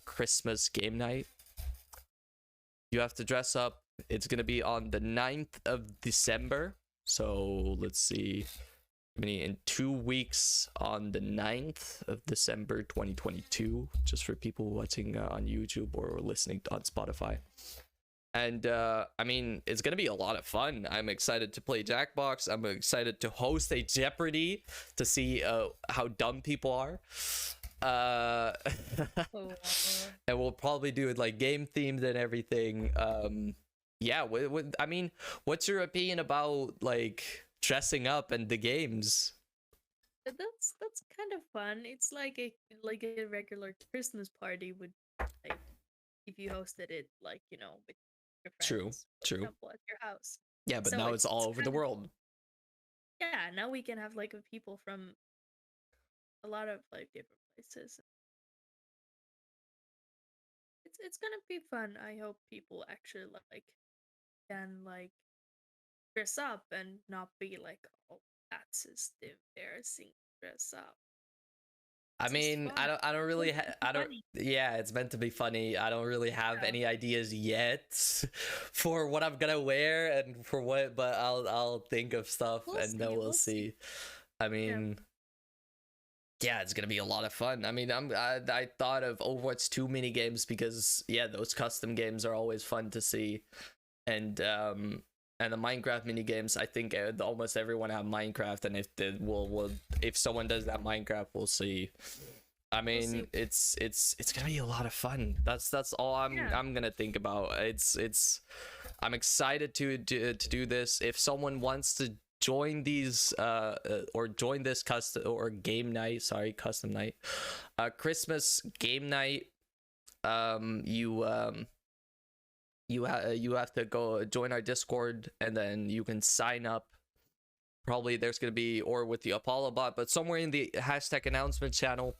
S1: Christmas game night. You have to dress up. It's gonna be on the 9th of December. So let's see. In 2 weeks, on the 9th of December 2022, just for people watching on YouTube or listening on Spotify. And I mean, it's gonna be a lot of fun. I'm excited to play Jackbox. I'm excited to host a Jeopardy to see how dumb people are. And we'll probably do it like game themed and everything. Yeah, I mean, what's your opinion about like dressing up and the games?
S2: That's kind of fun. It's like a regular Christmas party would, like, if you hosted it, like, you know, with your friends, for example, at your house.
S1: Yeah, but
S2: So
S1: now it's all over the world.
S2: Yeah, now we can have like people from a lot of like different places. It's gonna be fun. I hope people actually like can like dress up and not be like, oh, that's just embarrassing, dress up.
S1: I mean, I don't really yeah, it's meant to be funny. I don't really have any ideas yet for what I'm gonna wear and for what, but I'll think of stuff and then we'll see. I mean, yeah, it's gonna be a lot of fun. I mean, I thought of Overwatch 2 mini games because those custom games are always fun to see. And the Minecraft mini games, I think almost everyone have Minecraft, and if someone does that Minecraft, we'll see. I mean, it's gonna be a lot of fun. That's all I'm gonna think about. I'm excited to do this. If someone wants to join these or join this custom or game night, custom night, Christmas game night, you have to go join our Discord, and then you can sign up. Probably there's going to be, or with the Apollo bot, but somewhere in the hashtag announcement channel,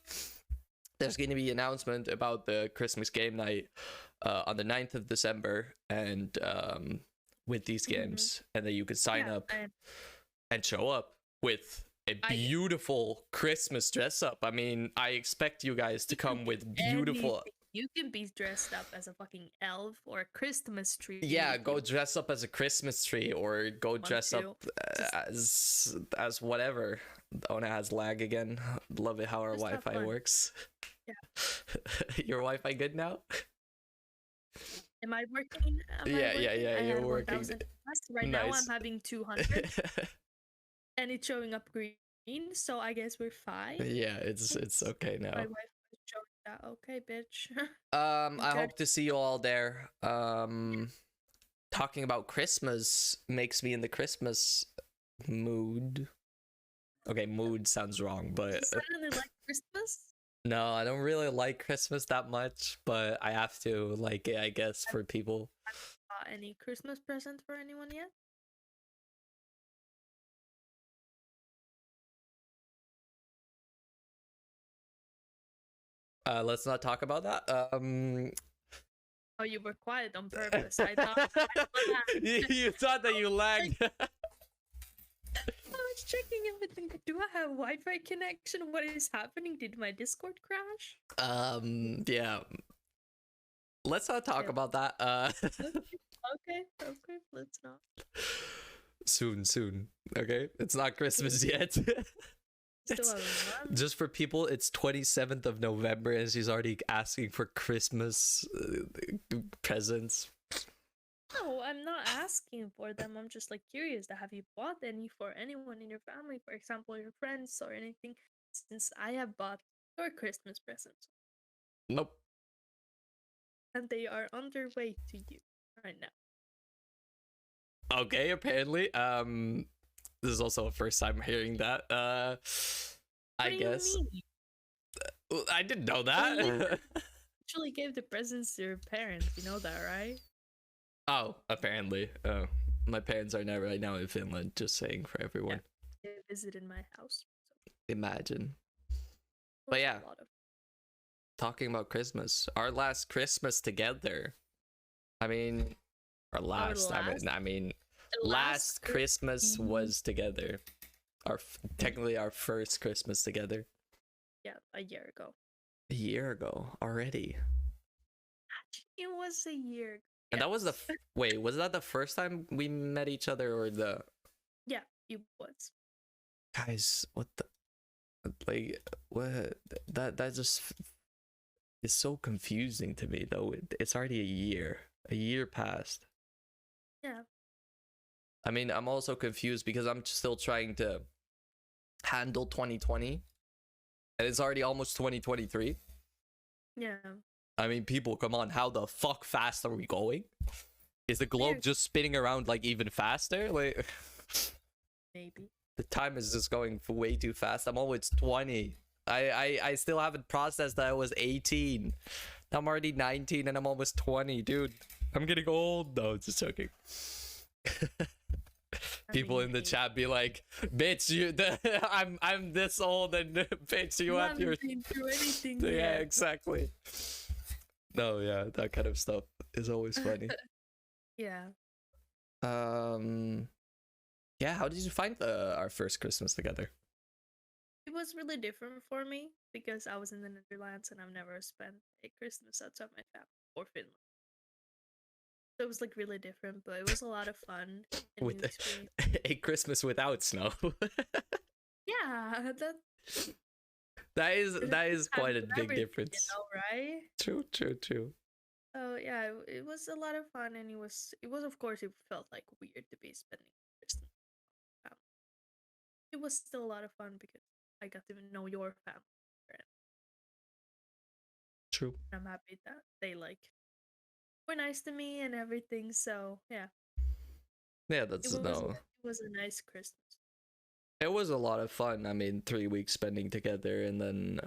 S1: there's going to be an announcement about the Christmas game night on the 9th of December, and with these games, and then you can sign up and show up with a beautiful Christmas dress up. I mean, I expect you guys to come with beautiful...
S2: You can be dressed up as a fucking elf or a Christmas tree.
S1: Yeah, go dress up as a Christmas tree, or go dress up as whatever. Ona has lag again. Love it how our Wi-Fi works. Yeah. Your Wi-Fi good now?
S2: Am I working?
S1: Yeah, you're working.
S2: Right now I'm having 200. And it's showing up green, so I guess we're fine.
S1: Yeah, it's okay now.
S2: My Wi-Fi is showing that. Okay, bitch.
S1: I hope to see you all there. Talking about Christmas makes me in the Christmas mood. Okay, mood sounds wrong, but
S2: you suddenly like Christmas?
S1: No, I don't really like Christmas that much, but I have to like it, I guess, for people.
S2: Have you bought any Christmas present for anyone yet?
S1: Let's not talk about that.
S2: Oh, you were quiet on purpose. I thought
S1: you thought that you lagged.
S2: I was checking everything. Do I have Wi-Fi connection? What is happening? Did my Discord crash?
S1: Yeah. Let's not talk about that.
S2: Okay, let's not.
S1: Soon. Okay, it's not Christmas yet. Just for people, it's 27th of November, and she's already asking for Christmas presents.
S2: No, I'm not asking for them. I'm just like curious. Have you bought any for anyone in your family, for example, your friends or anything? Since I have bought your Christmas presents.
S1: Nope.
S2: and they are on their way to you right now.
S1: Okay, apparently. This is also the first time hearing that.
S2: What
S1: I
S2: do you
S1: guess
S2: mean?
S1: I didn't know
S2: Well, you
S1: that.
S2: actually gave the presents to your parents. You know that, right?
S1: Oh, apparently. Oh, my parents are not right now in Finland. Just saying for everyone.
S2: Yeah, they visited my house. So
S1: Imagine.
S2: it
S1: But
S2: was
S1: yeah,
S2: a lot of
S1: talking about Christmas, our last Christmas together. I mean, our
S2: our
S1: last.
S2: last
S1: I mean,
S2: the
S1: last Christmas
S2: Christmas.
S1: was together. Technically our first Christmas together.
S2: Yeah, a year ago.
S1: A year ago already.
S2: It was a year ago.
S1: And that was the
S2: Yes.
S1: wait, was that the first time we met each other or the
S2: Yeah, it was.
S1: guys, what the like what that just is so confusing to me though. It's already a year. A year passed.
S2: Yeah.
S1: I mean, I'm also confused because I'm still trying to handle 2020 and it's already almost 2023.
S2: Yeah.
S1: I mean, people, come on, how the fuck fast are we going? Is the globe
S2: Weird.
S1: just spinning around like even faster? Like
S2: Maybe.
S1: the time is just going way too fast. I'm always 20. I still haven't processed that I was 18. I'm already 19 and I'm almost 20, dude. I'm getting old. No, just joking. People in the chat be like, "Bitch, I'm this old and bitch, you have your."
S2: haven't been through anything
S1: Yeah,
S2: yet.
S1: exactly. No, yeah, that kind of stuff is always funny.
S2: Yeah.
S1: Yeah. How did you find our first Christmas together?
S2: It was really different for me because I was in the Netherlands and I've never spent a Christmas outside my family or Finland. So it was like really different, but it was a lot of fun and
S1: With
S2: new experience.
S1: a Christmas without snow.
S2: Yeah,
S1: that is quite a
S2: with
S1: big
S2: everything,
S1: difference.
S2: right?
S1: True.
S2: Oh yeah, it was a lot of fun, and it was of course it felt like weird to be spending Christmas with family. It was still a lot of fun because I got to know your family, and
S1: True.
S2: I'm happy that they like were nice to me and everything. So yeah,
S1: Yeah, that's no.
S2: it was a nice Christmas.
S1: It was a lot of fun. I mean, 3 weeks spending together, and then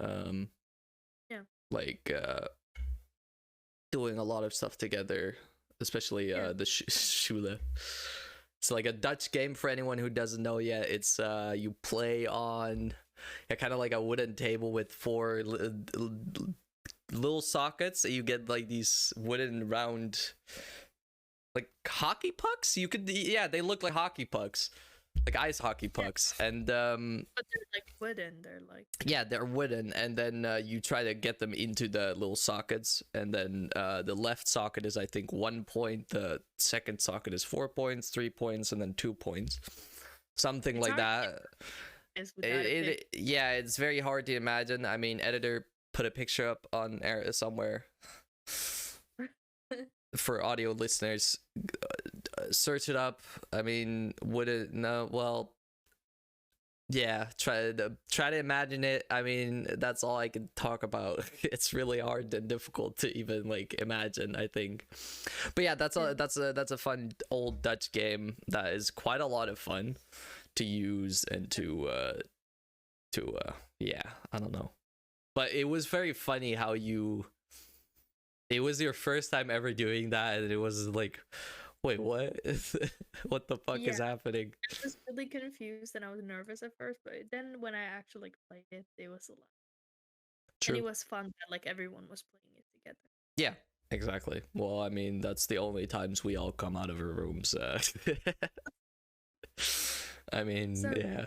S2: Yeah.
S1: like doing a lot of stuff together, especially
S2: Yeah.
S1: the Schule. It's like a Dutch game for anyone who doesn't know yet. It's you play on kind of like a wooden table with four little sockets. You get like these wooden round like hockey pucks. You could they look like hockey pucks. Like ice hockey pucks. And
S2: But they're like wooden. They're like
S1: yeah, they're wooden, and then you try to get them into the little sockets, and then the left socket is I think 1 point, the second socket is 4 points, 3 points, and then 2 points, something
S2: It's
S1: like
S2: hard to
S1: that.
S2: is without a pic.
S1: Yeah, it's very hard to imagine. I mean, editor put a picture up on air somewhere for audio listeners. Search it up. I mean, would it no? Well, yeah, try to imagine it. I mean, that's all I can talk about. It's really hard and difficult to even like imagine, I think. But yeah, that's a fun old Dutch game that is quite a lot of fun to use and to yeah, I don't know. But it was very funny how it was your first time ever doing that, and it was like, wait, what? What the fuck is happening?
S2: I was really confused and I was nervous at first, but then when I actually like played it, it was a lot.
S1: True.
S2: And it was fun that like everyone was playing it together.
S1: Yeah, exactly. Well, I mean, that's the only times we all come out of our rooms. I mean,
S2: So-
S1: yeah.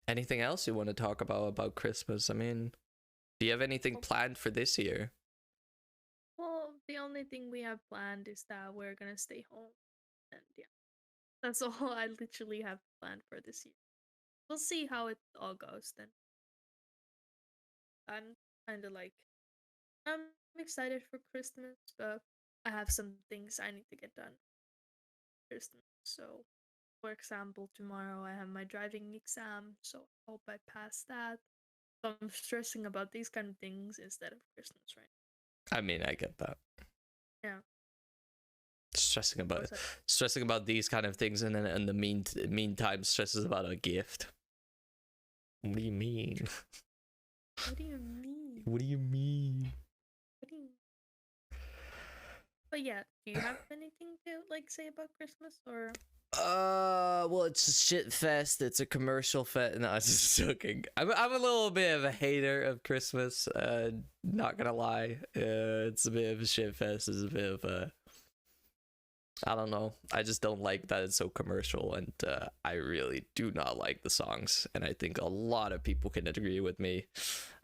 S1: Anything else you want to talk about Christmas? I mean, do you have anything planned for this year?
S2: Well, the only thing we have planned is that we're gonna stay home, and yeah, that's all I literally have planned for this year. We'll see how it all goes then. I'm kind of like I'm excited for Christmas, but I have some things I need to get done for Christmas. So, for example, tomorrow I have my driving exam, so I hope I pass that. So I'm stressing about these kind of things instead of Christmas, right?
S1: I mean, I get that.
S2: Yeah.
S1: Stressing
S2: What
S1: about
S2: was it?
S1: stressing about these kind of things, and then in the meantime, stresses about a gift. What do you mean?
S2: What do you mean?
S1: What do you mean?
S2: What do you... But yeah, do you have anything to like say about Christmas or?
S1: Well, it's a shit fest. It's a commercial fest. No, I was just joking. I'm a little bit of a hater of Christmas. Not gonna lie. It's a bit of a shit fest. It's a bit of a, I don't know. I just don't like that it's so commercial, and I really do not like the songs. And I think a lot of people can agree with me.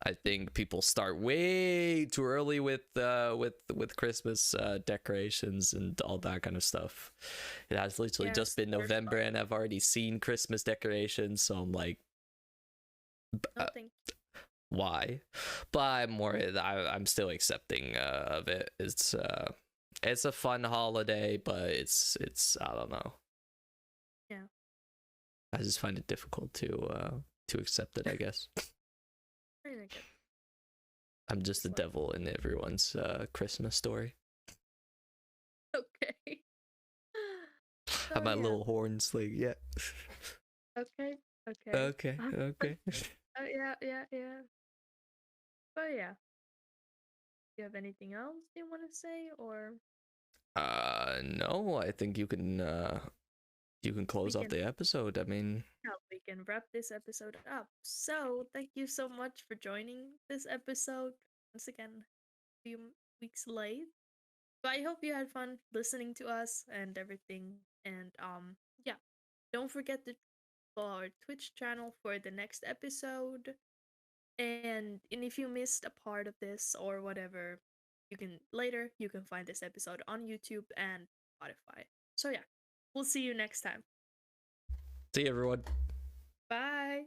S1: I think people start way too early with Christmas decorations and all that kind of stuff. It has literally
S2: Yes,
S1: just been
S2: first
S1: November,
S2: one.
S1: and I've already seen Christmas decorations, so I'm like,
S2: No, thank you.
S1: why? But I'm still accepting of it. It's a fun holiday, but it's I don't know.
S2: Yeah.
S1: I just find it difficult to accept it, I guess.
S2: I think it.
S1: I'm just the
S2: Well,
S1: devil in everyone's Christmas story.
S2: okay.
S1: Have
S2: So
S1: my
S2: yeah.
S1: little horns, like, yeah.
S2: Okay. Okay.
S1: Okay, okay.
S2: Yeah, yeah, yeah. But yeah. Do you have anything else you want to say, or
S1: No, I think you can
S2: we
S1: close out
S2: can,
S1: the episode. I mean,
S2: yeah, we can wrap this episode up. So thank you so much for joining this episode. Once again, a few weeks late. But I hope you had fun listening to us and everything. And yeah, don't forget to follow our Twitch channel for the next episode. And if you missed a part of this or whatever, you can find this episode on YouTube and Spotify. So yeah, we'll see you next time.
S1: see you, everyone.
S2: Bye.